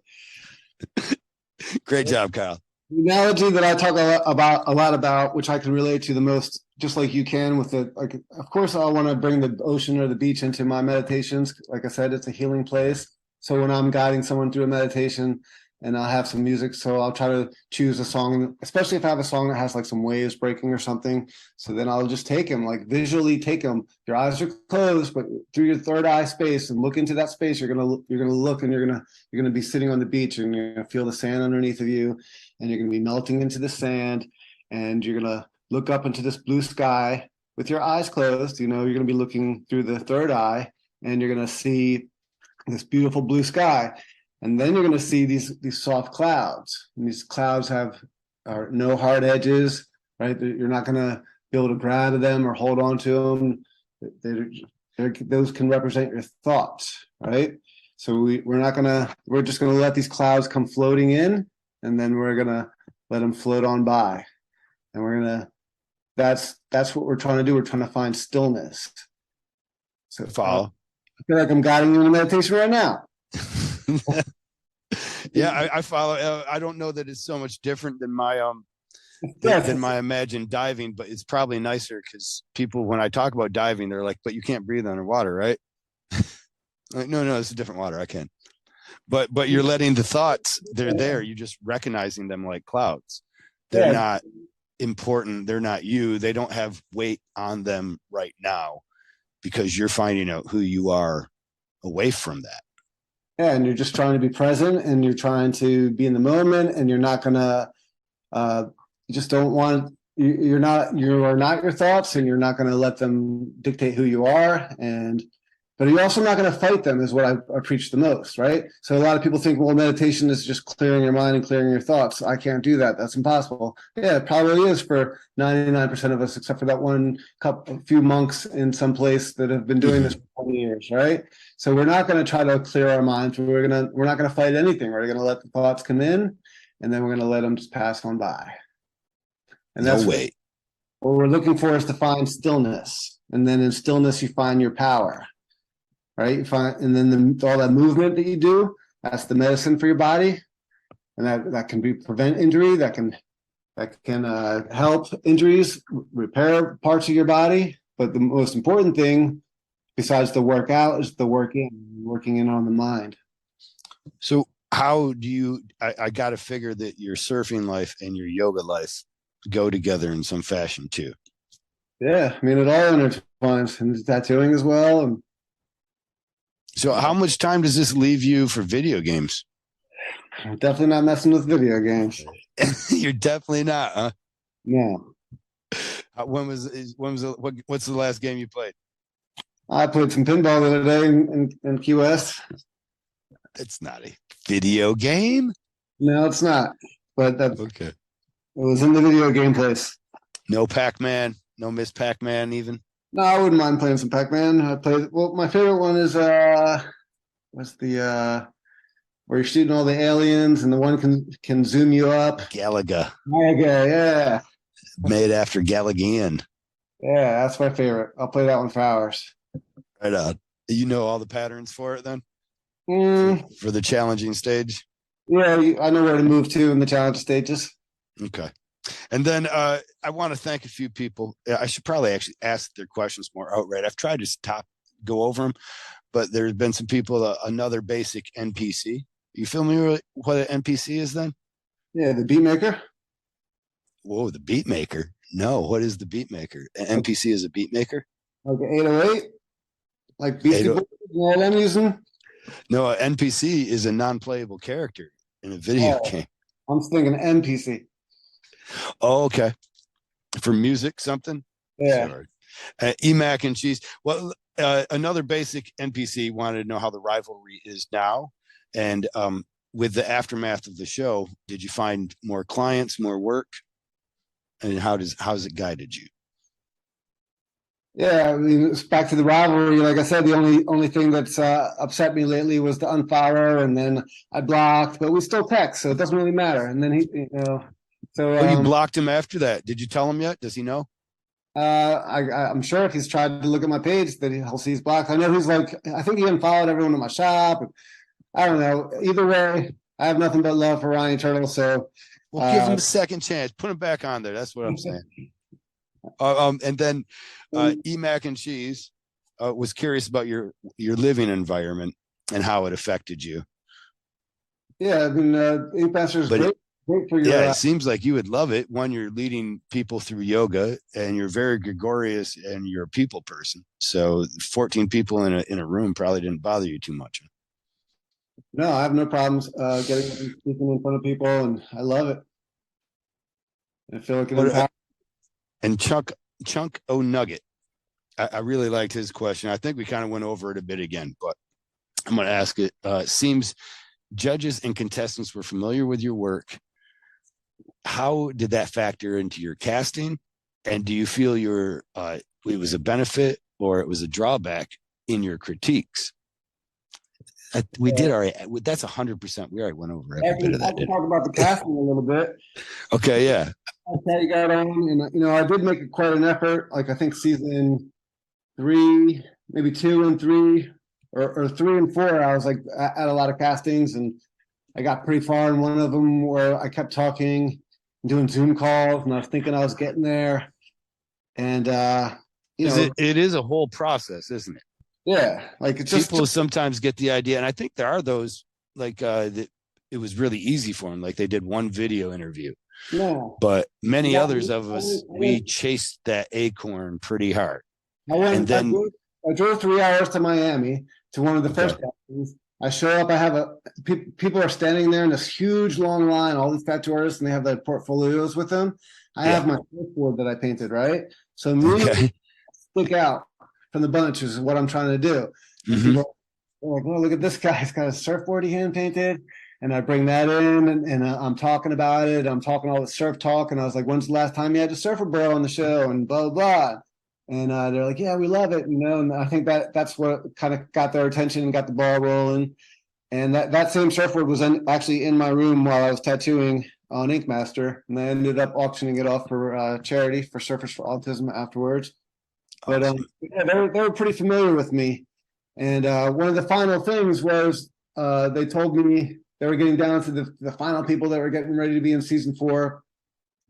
Great job, Kyle. The analogy that I talk a lot about, which I can relate to the most, just like you can with the, like, of course, I want to bring the ocean or the beach into my meditations. Like I said, it's a healing place. So when I'm guiding someone through a meditation, and I'll have some music, so I'll try to choose a song, especially if I have a song that has like some waves breaking or something. So then I'll just take them, like visually take them. Your eyes are closed, but through your third eye space and look into that space. You're gonna look, and you're gonna be sitting on the beach, and you're gonna feel the sand underneath of you, and you're gonna be melting into the sand, and you're gonna look up into this blue sky with your eyes closed. You're gonna be looking through the third eye, and you're gonna see this beautiful blue sky. And then you're going to see these soft clouds. And these clouds are no hard edges, right? You're not going to be able to grab them or hold on to them. Those can represent your thoughts, right? So we're just going to let these clouds come floating in, and then we're going to let them float on by. And that's what we're trying to do. We're trying to find stillness. So follow. I feel like I'm guiding you in meditation right now. Yeah, I follow. I don't know that it's so much different than my than my imagined diving, but it's probably nicer because people, when I talk about diving, they're like, "But you can't breathe underwater, right?" Like, no, it's a different water. I can, but you're letting the thoughts. They're there. You're just recognizing them like clouds. They're not important. They're not you. They don't have weight on them right now because you're finding out who you are away from that. Yeah, and you're just trying to be present, and you're trying to be in the moment, and you're not gonna you just don't want you are not your thoughts, and you're not going to let them dictate who you are, but you're also not going to fight them, is what I preach the most, right? So a lot of people think, well, meditation is just clearing your mind and clearing your thoughts. I can't do that. That's impossible. Yeah, it probably is for 99% of us, except for that a few monks in some place that have been doing this for 20 years, right? So we're not going to try to clear our minds. We're not going to fight anything. We're going to let the thoughts come in, and then we're going to let them just pass on by. And that's what we're looking for, is to find stillness. And then in stillness, you find your power, right? You find, and then all that movement that you do, that's the medicine for your body. And that can prevent injury. That can that can help injuries, repair parts of your body. But the most important thing, besides the workout, is the working in on the mind. So how do you? I got to figure that your surfing life and your yoga life go together in some fashion too. Yeah, I mean it all intertwines, and tattooing as well. And So how much time does this leave you for video games? I'm definitely not messing with video games. You're definitely not, huh? No, What's the last game you played? I played some pinball the other day in Key West. It's not a video game. No, it's not. But that Okay. it was in the video game place. No Pac-Man, no Miss Pac-Man even. No, I wouldn't mind playing some Pac-Man. I played. Well, my favorite one is what's the where you're shooting all the aliens and the one can zoom you up. Galaga. Okay, yeah, Made after Galagian. yeah, that's my favorite. I'll play that one for hours. Right on. You know all the patterns for it then? Mm, For the challenging stage? yeah, I know where to move to in the challenge stages. Okay. And then I want to thank a few people. I should probably actually ask their questions more outright. I've tried to go over them, but there's been some people, another basic NPC. You familiar with what an NPC is then? Yeah, the beat maker. Whoa, the beat maker. No, what is the beat maker? An NPC is a beat maker? Like 808, like Beastie 80 Boys, you know what I'm using? No, an NPC is a non-playable character in a video Oh, game. I'm thinking NPC. Oh, okay. For music, something? Yeah. Sorry. Mac and cheese. Well, another basic NPC wanted to know how the rivalry is now. And with the aftermath of the show, did you find more clients, more work? And how's it guided you? Yeah, I mean, it's back to the rivalry. Like I said, the only thing that's upset me lately was the unfollow, and then I blocked, but we still text, so it doesn't really matter. And then so Oh, you blocked him after that. Did you tell him yet? Does he know? I'm sure if he's tried to look at my page, that he'll see he's blocked. I know he's like, I think he unfollowed everyone in my shop. I don't know. Either way, I have nothing but love for Ronnie Turtle. So, Well, give him a second chance. Put him back on there. That's what I'm saying. And then Mac and cheese was curious about your living environment and how it affected you. Yeah, I mean, Ink Master is But great for your. yeah, it seems like you would love it. One, you're leading people through yoga, and you're very gregarious, and you're a people person. So 14 people in a room probably didn't bother you too much. No, I have no problems getting speaking in front of people, and I love it. I feel like it empowers. And Chunk O'Nugget, I really liked his question. I think we kind of went over it a bit again, but I'm going to ask it. Seems judges and contestants were familiar with your work. How did that factor into your casting? And do you feel it was a benefit or it was a drawback in your critiques? We did all right. That's 100%. We already went over every bit of that. I can talk about the casting a little bit. Okay, yeah. I got on, and I did make quite an effort. Like I think season 3, maybe 2 and 3, or 3 and 4. I was like at a lot of castings, and I got pretty far in one of them where I kept talking, and doing Zoom calls, and I was thinking I was getting there. And it is a whole process, isn't it? Yeah, like it's people sometimes get the idea, and I think there are those like that. It was really easy for them, like they did one video interview. Yeah. But many others of us, we chased that acorn pretty hard. I drove 3 hours to Miami to one of the first castings. I show up, people are standing there in this huge long line, all these tattooers, and they have their portfolios with them. I have my surfboard that I painted, right? So immediately stick out from the bunch is what I'm trying to do. Mm-hmm. People are like, oh, look at this guy. He's got a surfboard he hand painted. And I bring that in and I'm talking about it. I'm talking all the surf talk. And I was like, when's the last time you had a surfer bro on the show? And blah, blah. And they're like, yeah, we love it. And I think that's what kind of got their attention and got the ball rolling. And that same surfboard was actually in my room while I was tattooing on Ink Master. And I ended up auctioning it off for charity for Surfers for Autism afterwards. But yeah, they were pretty familiar with me. And one of the final things was they told me they were getting down to the final people that were getting ready to be in season 4.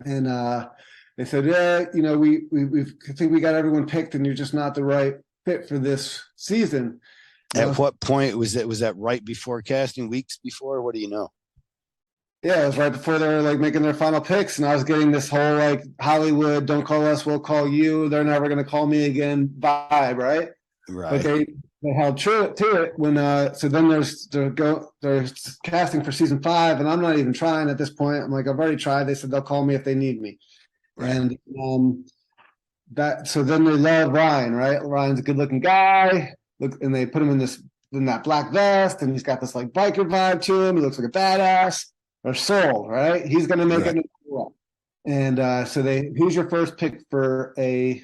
and they said, yeah, you know, we I think we got everyone picked, and you're just not the right fit for this season. At what point was it? Was that right before casting, weeks before? What do you know? Yeah, it was right before they were like making their final picks, and I was getting this whole like Hollywood, don't call us, we'll call you. They're never going to call me again vibe, right? But Right. they held true to it when so then there's casting for season 5, and I'm not even trying at this point. I'm like, I've already tried. They said they'll call me if they need me, Right. and that so then they love Ryan, right? Ryan's a good looking guy. Look, and they put him in that black vest, and he's got this like biker vibe to him. He looks like a badass. Or soul, right? He's going to make Right. it. And so who's your first pick for a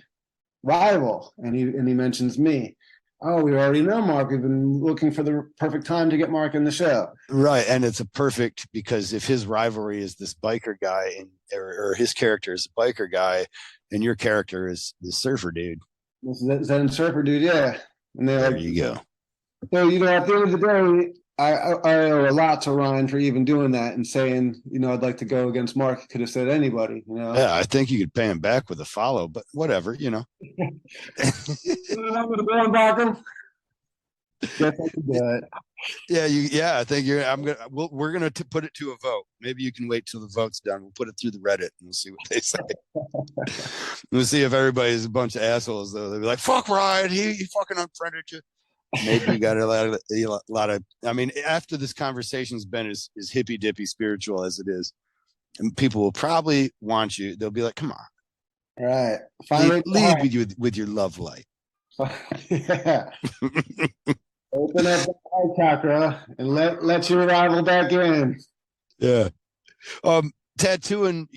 rival? And he mentions me. Oh, we already know Mark. We've been looking for the perfect time to get Mark in the show. Right. And it's a perfect, because if his rivalry is this biker guy or his character is a biker guy and your character is the surfer dude. This is Zen Surfer dude, yeah. And they're There like, you go. so, you know, at the end of the day, I owe a lot to Ryan for even doing that and saying, you know, I'd like to go against Mark. He could have said anybody, you know. Yeah, I think you could pay him back with a follow, but whatever, you know. I'm going to go on back him. Guess I could do it. Yeah, I think we're gonna put it to a vote. Maybe you can wait till the vote's done. We'll put it through the Reddit and we'll see what they say. We'll see if everybody's a bunch of assholes though. They'll be like, "Fuck Ryan, he fucking unfriended you." Maybe you got a lot of. I mean, after this conversation's been as hippy dippy spiritual as it is, and people will probably want you. They'll be like, "Come on, All right. lead with your love light." Yeah. Open up the heart chakra and let your rival back in. Yeah. Tattooing,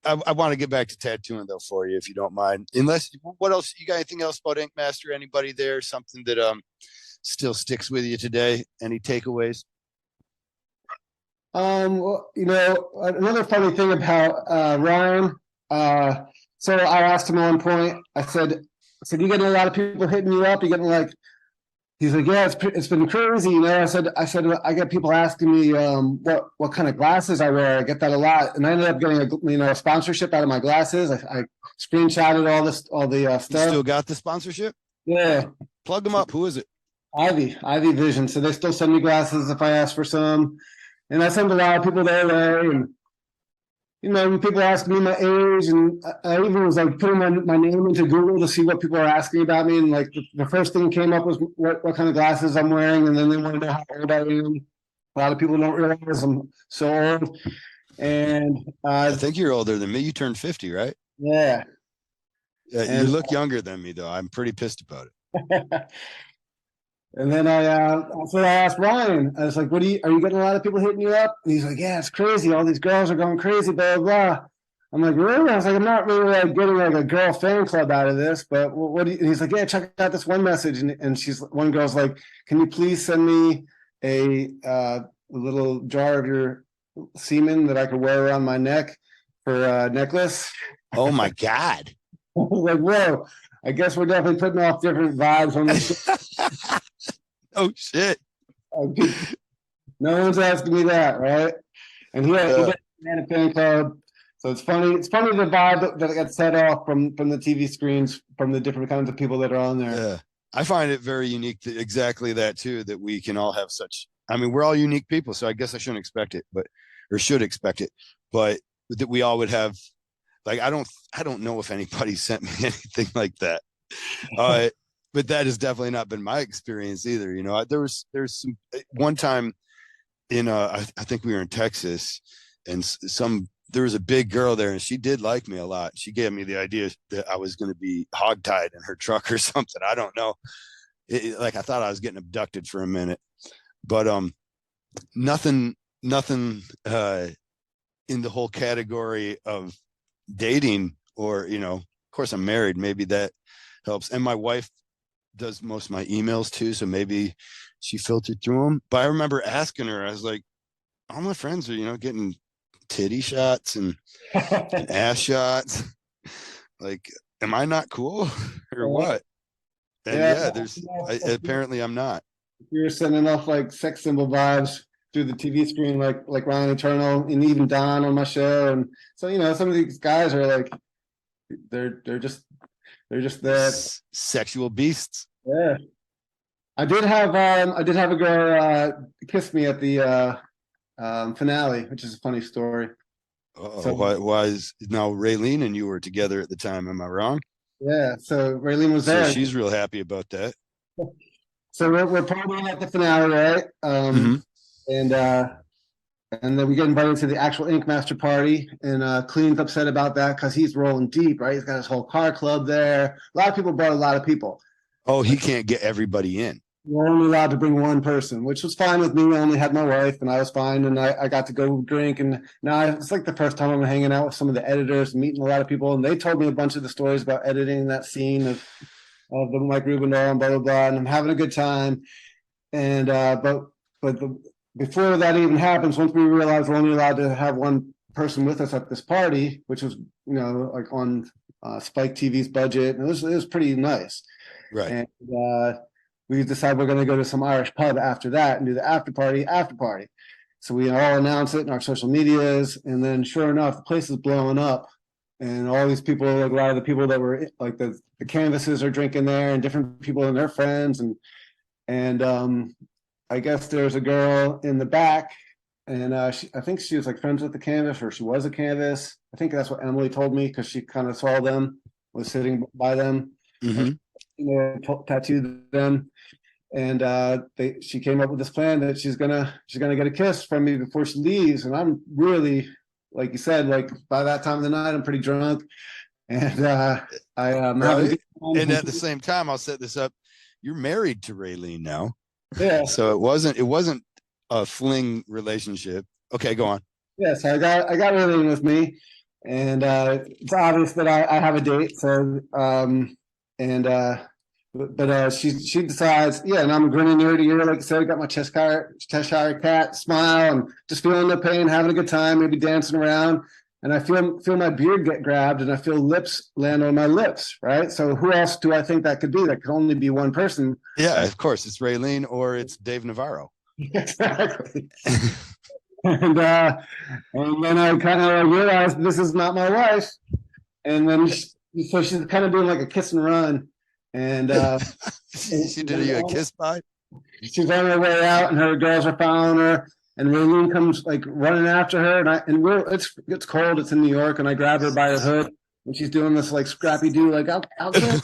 I want to get back to tattooing though for you if you don't mind. Unless, what else you got? Anything else about Ink Master? Anybody there? Something that still sticks with you today? Any takeaways? Well, you know, another funny thing about Ryan. So I asked him at one point. I said, you getting a lot of people hitting you up? You getting like? He's like, yeah, it's been crazy. You know, I get people asking me what kind of glasses I wear. I get that a lot, and I ended up getting a sponsorship out of my glasses. I screenshotted all the stuff. You still got the sponsorship? Yeah. Plug them up. Who is it? Ivy Vision. So they still send me glasses if I ask for some, and I send a lot of people their way. And you know, when people ask me my age, and I even was like putting my name into Google to see what people are asking about me, and like the first thing came up was what kind of glasses I'm wearing, and then they want to know how old I am. A lot of people don't realize I'm so old, and I think you're older than me. You turned 50, right? Yeah. You look younger than me, though. I'm pretty pissed about it. And then I asked Ryan. I was like, are you getting a lot of people hitting you up?" And he's like, "Yeah, it's crazy. All these girls are going crazy, blah, blah, blah." I'm like, "Really?" I was like, "I'm not really like getting like a girl fan club out of this, but what do you," and he's like, "Yeah, check out this one message." And one girl's like, "Can you please send me a little jar of your semen that I could wear around my neck for a necklace?" Oh my God. I was like, whoa, I guess we're definitely putting off different vibes on this. Oh shit! No one's asking me that, right? And he had a fan club, so it's funny. It's funny the vibe that got set off from the TV screens from the different kinds of people that are on there. Yeah, I find it very unique. Exactly that too. That we can all have such. I mean, we're all unique people, so I guess I shouldn't expect it, or should expect it, but that we all would have. Like, I don't know if anybody sent me anything like that. But that has definitely not been my experience either. You know, there's some one time in I think we were in Texas, and there was a big girl there, and she did like me a lot. She gave me the idea that I was going to be hogtied in her truck or something. I don't know. Like, I thought I was getting abducted for a minute, but nothing in the whole category of dating, or, you know, of course I'm married. Maybe that helps. And my wife does most of my emails too, so maybe she filtered through them. But I remember asking her, I was like, all my friends are, you know, getting titty shots and ass shots. Like, am I not cool or what? And apparently I'm not. You're sending off like sex symbol vibes. through the TV screen, like Ryan Eternal and even Don on my show. And so, some of these guys are like, they're just there. Sexual beasts. Yeah. I did have a girl kiss me at the finale, which is a funny story. So why is now Raylene and you were together at the time? Am I wrong? Yeah, so Raylene was there. So she's real happy about that. So we're partying at the finale, right? And then we get invited to the actual Ink Master party, and Clean's upset about that because he's rolling deep, right? He's got his whole car club there. A lot of people brought a lot of people. Oh, he can't get everybody in. We're only allowed to bring one person, which was fine with me. I only had my wife, and I was fine, and I got to go drink. And now it's like the first time I'm hanging out with some of the editors, meeting a lot of people, and they told me a bunch of the stories about editing that scene of the Mike Rubendahl and blah blah blah, and I'm having a good time. And before that even happens, once we realized we're only allowed to have one person with us at this party, which was like on Spike TV's budget, and it was pretty nice, right? And we decided we're going to go to some Irish pub after that and do the after party. So we all announce it in our social medias, and then sure enough, the place is blowing up, and all these people, like a lot of the people that were like the canvases are drinking there, and different people and their friends, and I guess there's a girl in the back, and I think she was like friends with the canvas, or she was a canvas. I think that's what Emily told me because she kind of saw them, was sitting by them, tattooed them. And she came up with this plan that she's gonna get a kiss from me before she leaves, and I'm really, like you said, like by that time of the night I'm pretty drunk, and I'm having. And at the same time, I'll set this up. You're married to Raylene now, yeah. So it wasn't a fling relationship. Okay, go on. Yeah, so I got Raylene with me, and it's obvious that I have a date. So But she decides, yeah, and I'm grinning ear to ear, like I said, I got my Cheshire cat smile and just feeling the pain, having a good time, maybe dancing around. And I feel my beard get grabbed, and I feel lips land on my lips, right? So who else do I think that could be? That could only be one person. Yeah, of course, it's Raylene or it's Dave Navarro. Exactly. And then I kind of realized this is not my wife, and then so she's kind of doing like a kiss and run. And she did you a kiss by? She's on her way out, and her girls are following her. And Raylene comes like running after her, and it's cold. It's in New York, and I grab her by her hood, and she's doing this like Scrappy Doo, like I'll get it.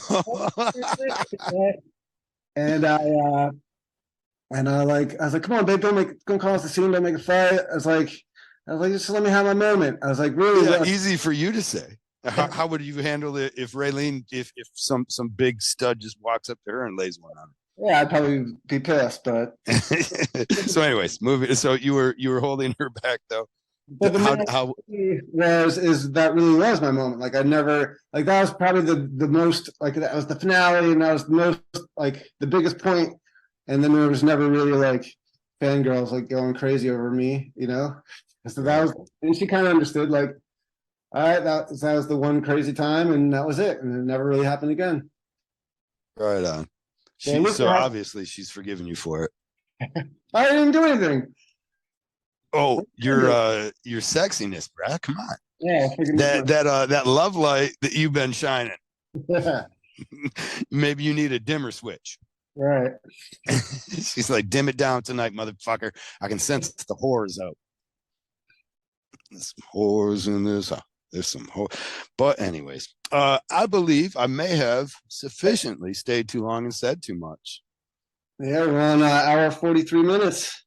And I was like, come on, babe, don't cause the scene, don't make a fight. I was like, just let me have my moment. I was like, really? Yeah, easy for you to say. How would you handle it if Raylene, if some big stud just walks up to her and lays one on her? Yeah, I'd probably be pissed, but so anyways, moving. So you were holding her back though. But how is that really was my moment? Like I never, like that was probably the most, like that was the finale, and that was the most, like the biggest point. And then there was never really like fangirls like going crazy over me, So that was, and she kind of understood, like, all right, that was the one crazy time, and that was it, and it never really happened again. Right on. So obviously she's forgiven you for it. I didn't do anything. Oh, your sexiness, Brad. Come on. Yeah, that love light that you've been shining. Maybe you need a dimmer switch. Right. She's like, dim it down tonight, motherfucker. I can sense the whores out. There's some whores in this. There's some whore. But anyways, I believe I may have sufficiently stayed too long and said too much. Yeah, we're on hour 43 minutes.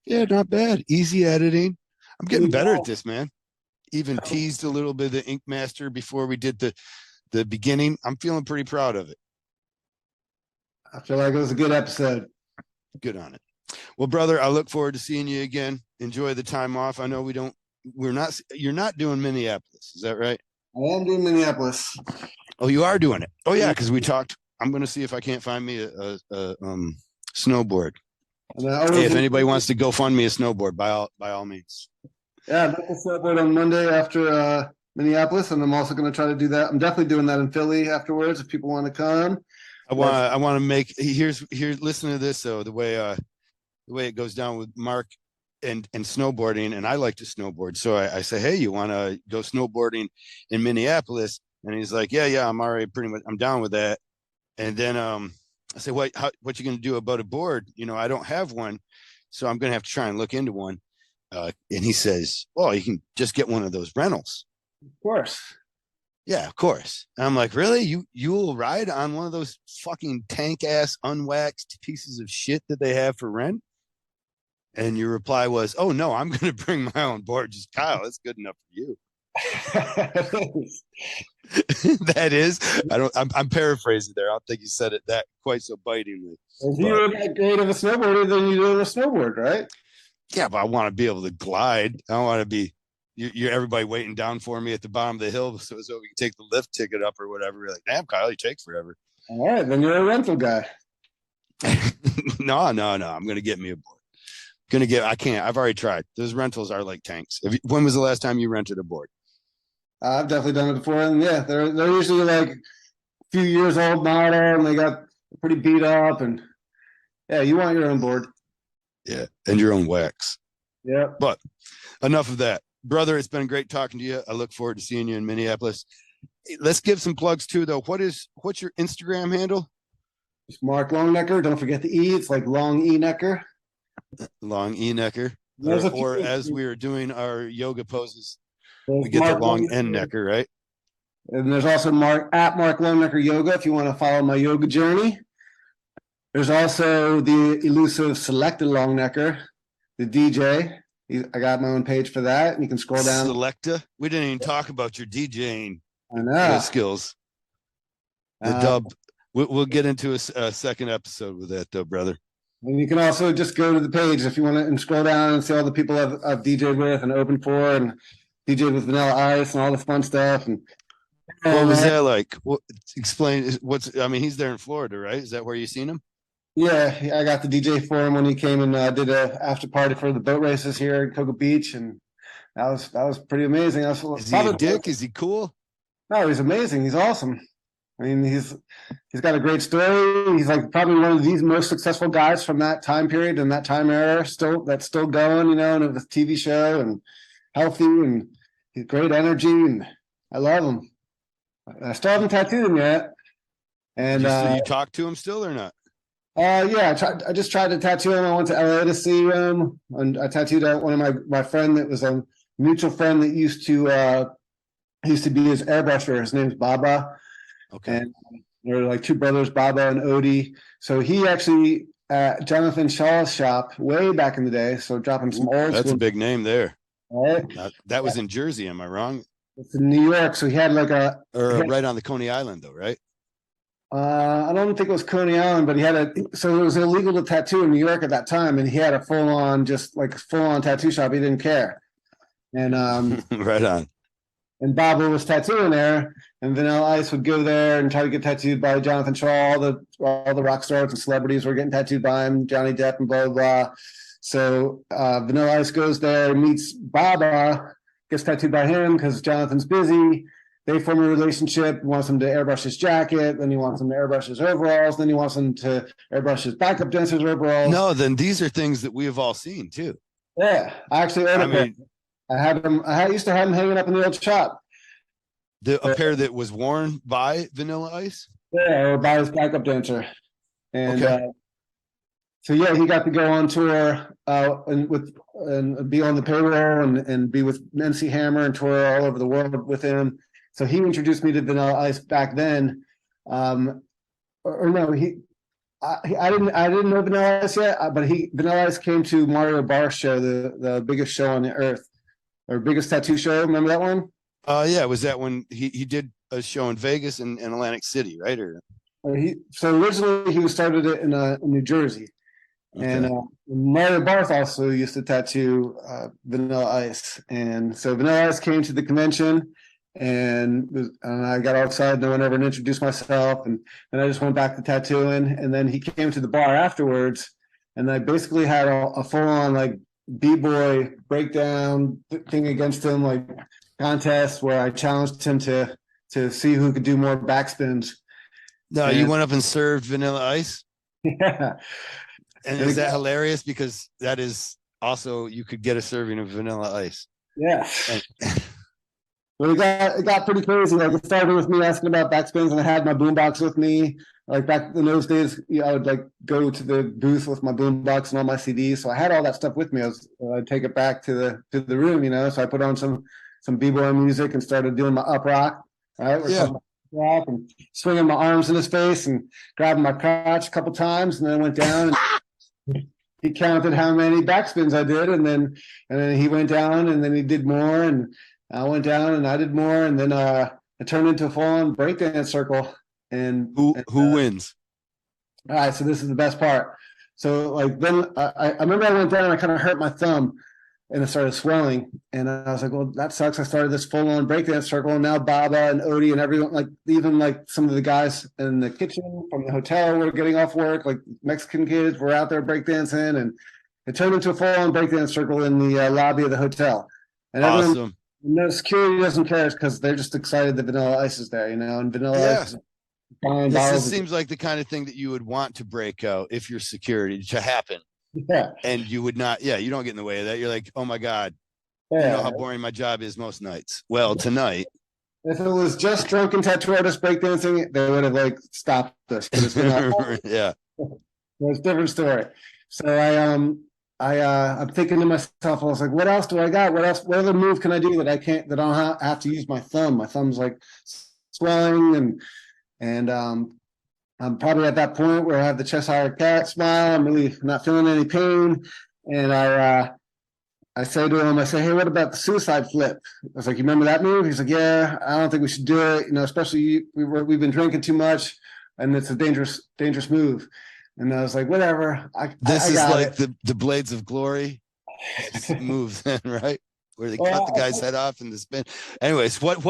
Yeah, not bad. Easy editing. I'm getting better at this, man. Even teased a little bit of the Ink Master before we did the beginning. I'm feeling pretty proud of it. I feel like it was a good episode. Good on it. Well, brother, I look forward to seeing you again. Enjoy the time off. I know you're not doing Minneapolis. Is that right? I am doing Minneapolis. Oh, you are doing it. Oh yeah, because we talked. I'm going to see if I can't find me a snowboard. Hey, if anybody wants to go fund me a snowboard, by all means. Yeah, I'm going to snowboard on Monday after Minneapolis, and I'm also going to try to do that. I'm definitely doing that in Philly afterwards if people want to come. I want to make here's listen to this though, the way it goes down with Mark and snowboarding, and I like to snowboard. So I say, hey, you want to go snowboarding in Minneapolis? And he's like, yeah, I'm already pretty much, I'm down with that. And then I say, what you going to do about a board? I don't have one, so I'm going to have to try and look into one. And he says, oh, you can just get one of those rentals. Of course. Yeah, of course. And I'm like, really? You will ride on one of those fucking tank ass unwaxed pieces of shit that they have for rent? And your reply was, oh no, I'm going to bring my own board. Just Kyle, that's good enough for you. That is, I'm paraphrasing there. I don't think you said it that quite so bitingly. If you're that great of a snowboarder, then you do a snowboard, right? Yeah, but I want to be able to glide. I don't want to be you're everybody waiting down for me at the bottom of the hill so we can take the lift ticket up or whatever. We're like, damn, Kyle, you take forever. All right, then you're a rental guy. No. I'm gonna get me a board. I can't. I've already tried. Those rentals are like tanks. When was the last time you rented a board? I've definitely done it before, and yeah, they're usually like a few years old model, and they got pretty beat up, and yeah, you want your own board. Yeah, and your own wax. Yeah. But enough of that, brother. It's been great talking to you. I look forward to seeing you in Minneapolis. Let's give some plugs too, though. What's your Instagram handle? It's Mark Longenecker. Don't forget the E. It's like Long E Necker. Long E Necker. Or as we were doing our yoga poses, we get the long N Necker, right? And there's also Mark Longenecker Yoga if you want to follow my yoga journey. There's also the elusive Selected Longenecker, the DJ. I got my own page for that, and you can scroll down. Selecta. We didn't even talk about your DJing skills. The dub. We'll get into a second episode with that, though, brother. And you can also just go to the page if you want to and scroll down and see all the people I've DJed with and opened for and DJed with Vanilla Ice and all this fun stuff. And what was that like? Explain he's there in Florida, right? Is that where you seen him? Yeah, I got the DJ for him when he came and did a after party for the boat races here at Cocoa Beach, and that was pretty amazing. Is he a dick? Is he cool? No, he's amazing. He's awesome. I mean, he's got a great story. He's like probably one of the most successful guys from that time period and that time era. That's still going, and the TV show and healthy and he's great energy, and I love him. I still haven't tattooed him yet. And you talk to him still or not? Yeah, I just tried to tattoo him. I went to LA to see him, and I tattooed one of my friend that was a mutual friend that used to be his airbrusher. His name's Baba. Okay. And they're like two brothers, Baba and Odie. So he actually at Jonathan Shaw's shop way back in the day. So dropping some old. That's a big name there. Right. That was in Jersey. Am I wrong? It's in New York. So he had like right on the Coney Island, though, right? I don't think it was Coney Island, but so it was illegal to tattoo in New York at that time, and he had a full on tattoo shop. He didn't care. And right on. And Baba was tattooing there, and Vanilla Ice would go there and try to get tattooed by Jonathan Shaw. All the rock stars and celebrities were getting tattooed by him, Johnny Depp and blah, blah, blah. So Vanilla Ice goes there, meets Baba, gets tattooed by him because Jonathan's busy. They form a relationship. He wants him to airbrush his jacket. Then he wants him to airbrush his overalls. Then he wants him to airbrush his backup dancer's overalls. No, then these are things that we have all seen too. Yeah, I actually owned a pair. I used to have him hanging up in the old shop. A pair that was worn by Vanilla Ice? Yeah, or by his backup dancer. And so yeah, he got to go on tour and be on the payroll and be with MC Hammer and tour all over the world with him. So he introduced me to Vanilla Ice back then. I didn't know Vanilla Ice yet, but Vanilla Ice came to Mario Barr's show, the biggest show on the earth, or biggest tattoo show. Remember that one? Yeah. Was that when he did a show in Vegas and Atlantic City, right? So originally he started it in New Jersey. Okay. And Mario Barth also used to tattoo Vanilla Ice. And so Vanilla Ice came to the convention, and I got all excited. No one ever introduced myself. And then I just went back to tattooing. And then he came to the bar afterwards, and I basically had a full-on like B-boy breakdown thing against him, like contest where I challenged him to see who could do more backspins. No, you went up and served Vanilla Ice? Yeah. And is that hilarious? Because that is also you could get a serving of vanilla ice. Yeah. And Well, it got pretty crazy. Like it started with me asking about backspins, and I had my boombox with me. Like back in those days, I would like go to the booth with my boombox and all my CDs. So I had all that stuff with me. I'd take it back to the room, So I put on some b-boy music and started doing my up rock. Right, we're talking about rock and swinging my arms in his face and grabbing my crotch a couple times, and then I went down and he counted how many backspins I did, and then he went down, and then he did more, and I went down and I did more, and then it turned into a full-on breakdance circle. And who wins? All right, so this is the best part. So like then I remember I went down and I kind of hurt my thumb, and it started swelling, and I was like, well, that sucks. I started this full-on breakdance circle, and now Baba and Odie and everyone, like even like some of the guys in the kitchen from the hotel were getting off work, like Mexican kids were out there breakdancing, and it turned into a full-on breakdance circle in the lobby of the hotel. And everyone, Awesome. no, security doesn't care because they're just excited that Vanilla Ice is there, and Vanilla Ice is buying This bottles. seems like the kind of thing that you would want to break out if you're security to happen. Yeah. And you would not, you don't get in the way of that. You're like, oh my God, you know how boring my job is most nights. Well, tonight. If it was just drunken tattoo artists breakdancing, they would have like stopped this. But it's been yeah. It's a different story. So I'm thinking to myself, I was like, what else do I got? What other move can I do that I don't have to use my thumb? My thumb's like swelling, and I'm probably at that point where I have the Cheshire Cat smile. I'm really not feeling any pain. And I say to him, hey, what about the suicide flip? I was like, you remember that move? He's like, yeah, I don't think we should do it. Especially we've been drinking too much, and it's a dangerous move. And I was like, whatever. This is like the Blades of Glory move, then, right? Where they cut the guy's head off in the spin. Anyways, what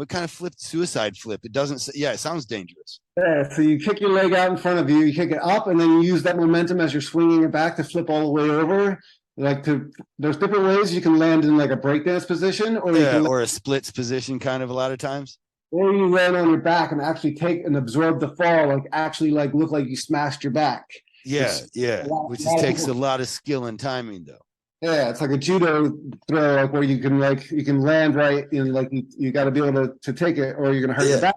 kind of suicide flip? It doesn't say, it sounds dangerous. Yeah, so you kick your leg out in front of you, you kick it up, and then you use that momentum as you're swinging it back to flip all the way over. There's different ways you can land in like a breakdance position, or a splits position, kind of a lot of times. Or you land on your back and actually take and absorb the fall, like look like you smashed your back. Which takes a lot of skill and timing, though. Yeah, it's like a judo throw, like where you can land right in, like you got to be able to take it, or you're gonna hurt your back.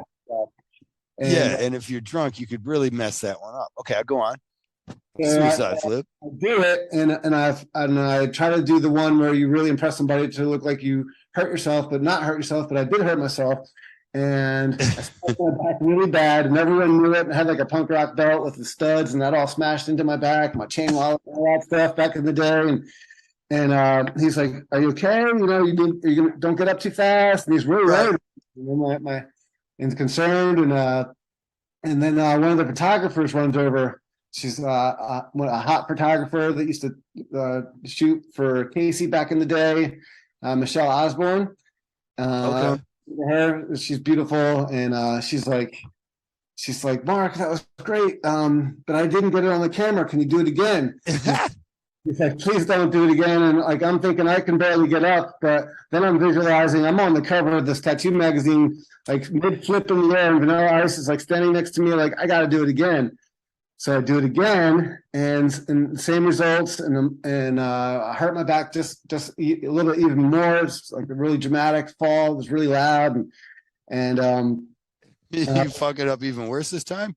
And if you're drunk, you could really mess that one up. Okay, I'll go on. Suicide flip. I do it, and I try to do the one where you really impress somebody to look like you hurt yourself, but not hurt yourself. But I did hurt myself, and I smashed my back really bad, and everyone knew it. And I had like a punk rock belt with the studs, and that all smashed into my back, my chain wallet, all that stuff back in the day, and he's like, "Are you okay? You don't get up too fast." And he's really worried. And concerned, and then one of the photographers runs over. She's a hot photographer that used to shoot for Casey back in the day, Michelle Osborne. Okay. She's beautiful, and she's like, Mark, that was great, but I didn't get it on the camera. Can you do it again? He's like, please don't do it again. And like, I'm thinking I can barely get up, but then I'm visualizing I'm on the cover of this tattoo magazine, like mid flip in the air, and Vanilla Ice is like standing next to me, like I got to do it again. So I do it again, and same results, and I hurt my back just a little bit even more. It's like a really dramatic fall. It was really loud, and you fuck it up even worse this time.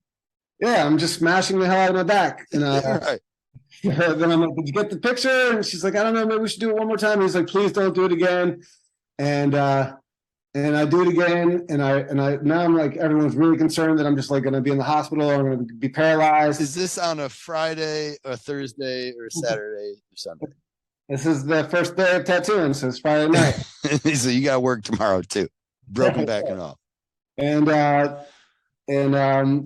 Yeah, I'm just smashing the hell out of my back, and right. Then I'm like, did you get the picture? And she's like, I don't know, maybe we should do it one more time. And he's like, please don't do it again. And I do it again, and I now I'm like, everyone's really concerned that I'm just like going to be in the hospital, or I'm going to be paralyzed. Is this on a Friday, or Thursday, or Saturday, or Sunday? This is the first day of tattooing, so it's Friday night. So you got to work tomorrow too, broken back and all. And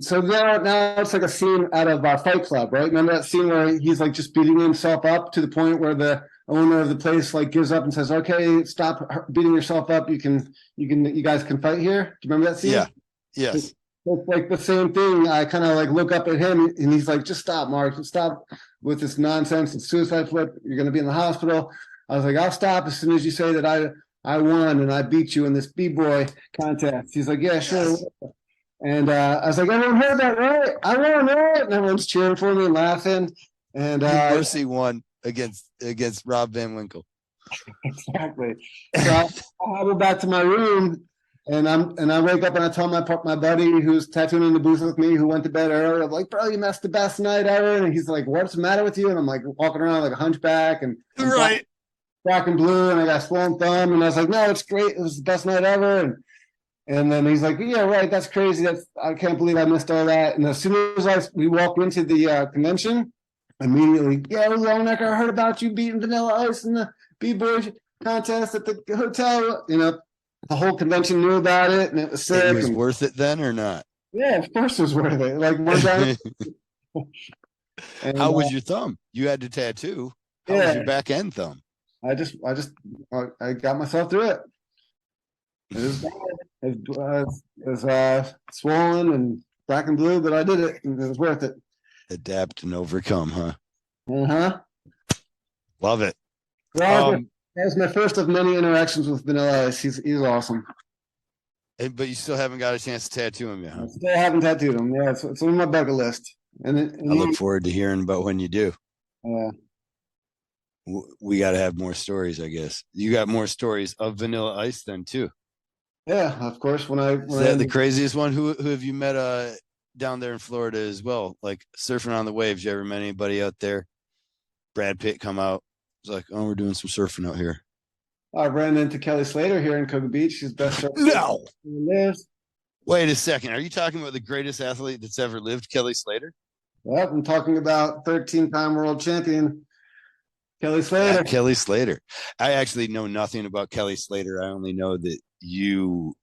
so now it's like a scene out of Fight Club, right? Remember that scene where he's like just beating himself up to the point where the owner of the place like gives up and says, "Okay, stop beating yourself up. You guys can fight here." Do you remember that scene? Yeah. Yes. It's like the same thing. I kind of like look up at him, and he's like, "Just stop, Mark. Just stop with this nonsense. It's suicide flip. You're going to be in the hospital." I was like, "I'll stop as soon as you say that I won and I beat you in this b-boy contest." He's like, "Yeah, sure." Yes. And I was like, "Everyone heard that, right? I won, right?" And everyone's cheering for me and laughing. And Mercy won against Rob Van Winkle. Exactly. So I go back to my room, and I wake up and I tell my buddy who's tattooing in the booth with me, who went to bed early. I'm like, bro, you messed the best night ever. And he's like, what's the matter with you? And I'm like walking around like a hunchback, and I'm Right. black and blue, and I got swollen thumb. And I was like, no, it's great. It was the best night ever. And then he's like, yeah, right. That's crazy. I can't believe I missed all that. And as soon as we walk into the convention, immediately, yeah, Longenecker, I heard about you beating Vanilla Ice in the B-boy contest at the hotel. The whole convention knew about it, and it was sick. It was worth it then or not? Yeah, of course it was worth it. Like one time. How was your thumb? You had to tattoo. How was your back end thumb? I got myself through it. It was bad. It was swollen and black and blue, but I did it, and it was worth it. Adapt and overcome, huh? Uh-huh. Love it. That was my first of many interactions with Vanilla Ice. He's awesome. But you still haven't got a chance to tattoo him yet, huh? I still haven't tattooed him. Yeah, it's on my bucket list. And I look forward to hearing about when you do. Yeah. We got to have more stories, I guess. You got more stories of Vanilla Ice then too. Yeah, of course. Is that the craziest one? Who have you met down there in Florida as well? Like surfing on the waves. You ever met anybody out there? Brad Pitt come out. It's like, oh, we're doing some surfing out here. I ran into Kelly Slater here in Cocoa Beach. She's best surfer. No. Wait a second. Are you talking about the greatest athlete that's ever lived, Kelly Slater? Yep, I'm talking about 13-time world champion Kelly Slater. Kelly Slater. I actually know nothing about Kelly Slater. I only know that you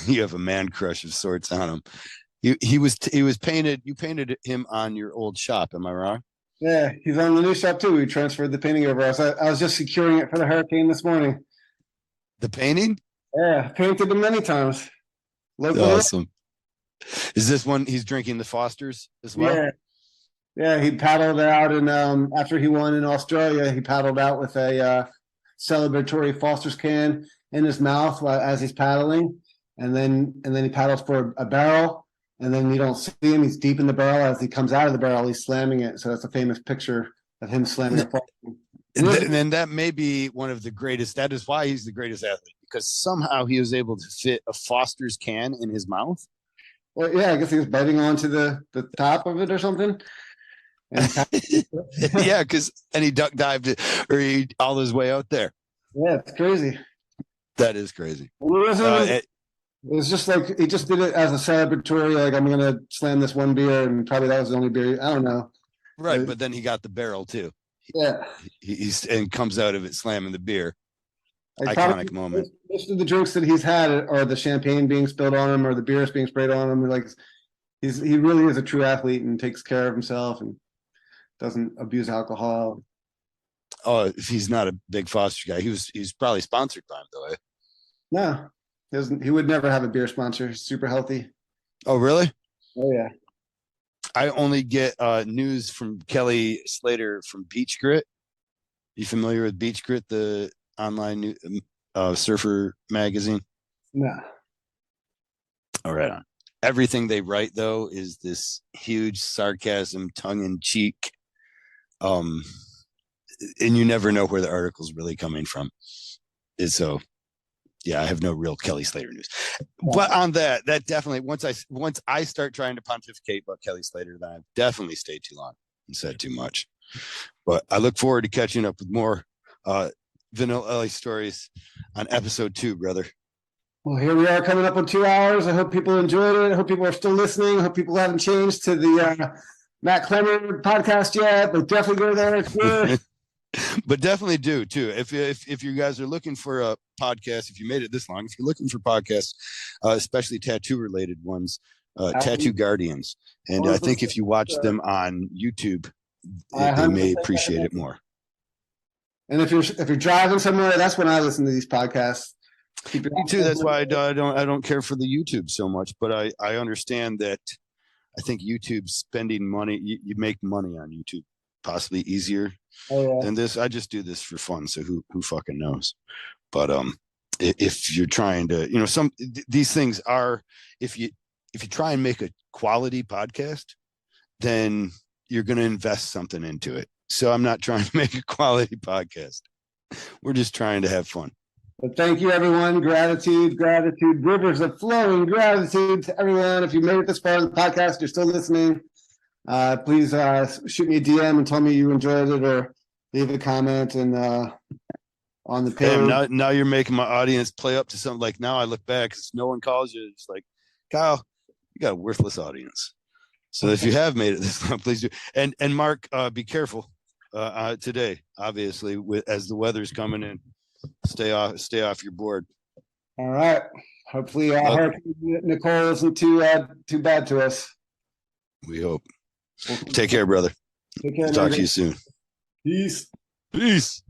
you have a man crush of sorts on him. He was painted. You painted him on your old shop. Am I wrong? Yeah, he's on the new shop too. We transferred the painting over. I was just securing it for the hurricane this morning. The painting? Yeah, painted him many times. Awesome. Is this one he's drinking the Fosters as well? Yeah. He paddled out, and after he won in Australia, he paddled out with a celebratory Foster's can in his mouth as he's paddling, and then he paddles for a barrel, and then you don't see him. He's deep in the barrel. As he comes out of the barrel, he's slamming it. So that's a famous picture of him slamming it. And that may be one of the greatest. That is why he's the greatest athlete, because somehow he was able to fit a Foster's can in his mouth. Well, yeah, I guess he was biting onto the top of it or something. Yeah, and he duck dived all his way out there. Yeah, it's crazy. That is crazy. It was just like he just did it as a celebratory. Like, I'm gonna slam this one beer, and probably that was the only beer. I don't know. Right, but then he got the barrel too. Yeah, he's comes out of it slamming the beer. Like, iconic moment. Most of the drinks that he's had are the champagne being spilled on him or the beers being sprayed on him. Like, he really is a true athlete and takes care of himself and doesn't abuse alcohol. Oh, if he's not a big Foster guy, he's probably sponsored by him though. Eh? No, he would never have a beer sponsor. He's super healthy. Oh, really? Oh, yeah. I only get news from Kelly Slater from Beach Grit. You familiar with Beach Grit, the online surfer magazine? No. All right. On. Everything they write though is this huge sarcasm, tongue in cheek, and you never know where the article's really coming from. And so, yeah, I have no real Kelly Slater news. But on that definitely once I start trying to pontificate about Kelly Slater, then I've definitely stayed too long and said too much. But I look forward to catching up with more Vanilla Ice stories on episode 2, brother. Well, here we are coming up on 2 hours. I hope people enjoyed it. I hope people are still listening. I hope people haven't changed to the Matt Clemmer podcast yet, but definitely go there. It's good. But definitely do too. If you guys are looking for a podcast, if you made it this long, if you're looking for podcasts, especially tattoo related ones, Tattoo Guardians, and I think if you watch them on YouTube, they may appreciate it more. And if you're driving somewhere, that's when I listen to these podcasts. Me too. That's why I don't care for the YouTube so much. But I understand that I think YouTube spending money, you make money on YouTube possibly easier than this. I just do this for fun, so who fucking knows? But if you're trying to, these things are, if you try and make a quality podcast, then you're going to invest something into it. So I'm not trying to make a quality podcast. We're just trying to have fun. But thank you, everyone. Gratitude, rivers of flowing gratitude to everyone. If you made it this far in the podcast, you're still listening, please shoot me a DM and tell me you enjoyed it, or leave a comment and on the page. Now you're making my audience play up to something. Like, now I look back because no one calls you. It's like, Kyle, you got a worthless audience. So if you have made it this long, please do. And Mark, be careful today, obviously, as the weather's coming in. Stay off your board. All right. Hopefully Hurricane Nicole isn't too bad to us. We hope. Take care, brother. Take care. Talk to you soon. Peace. Peace.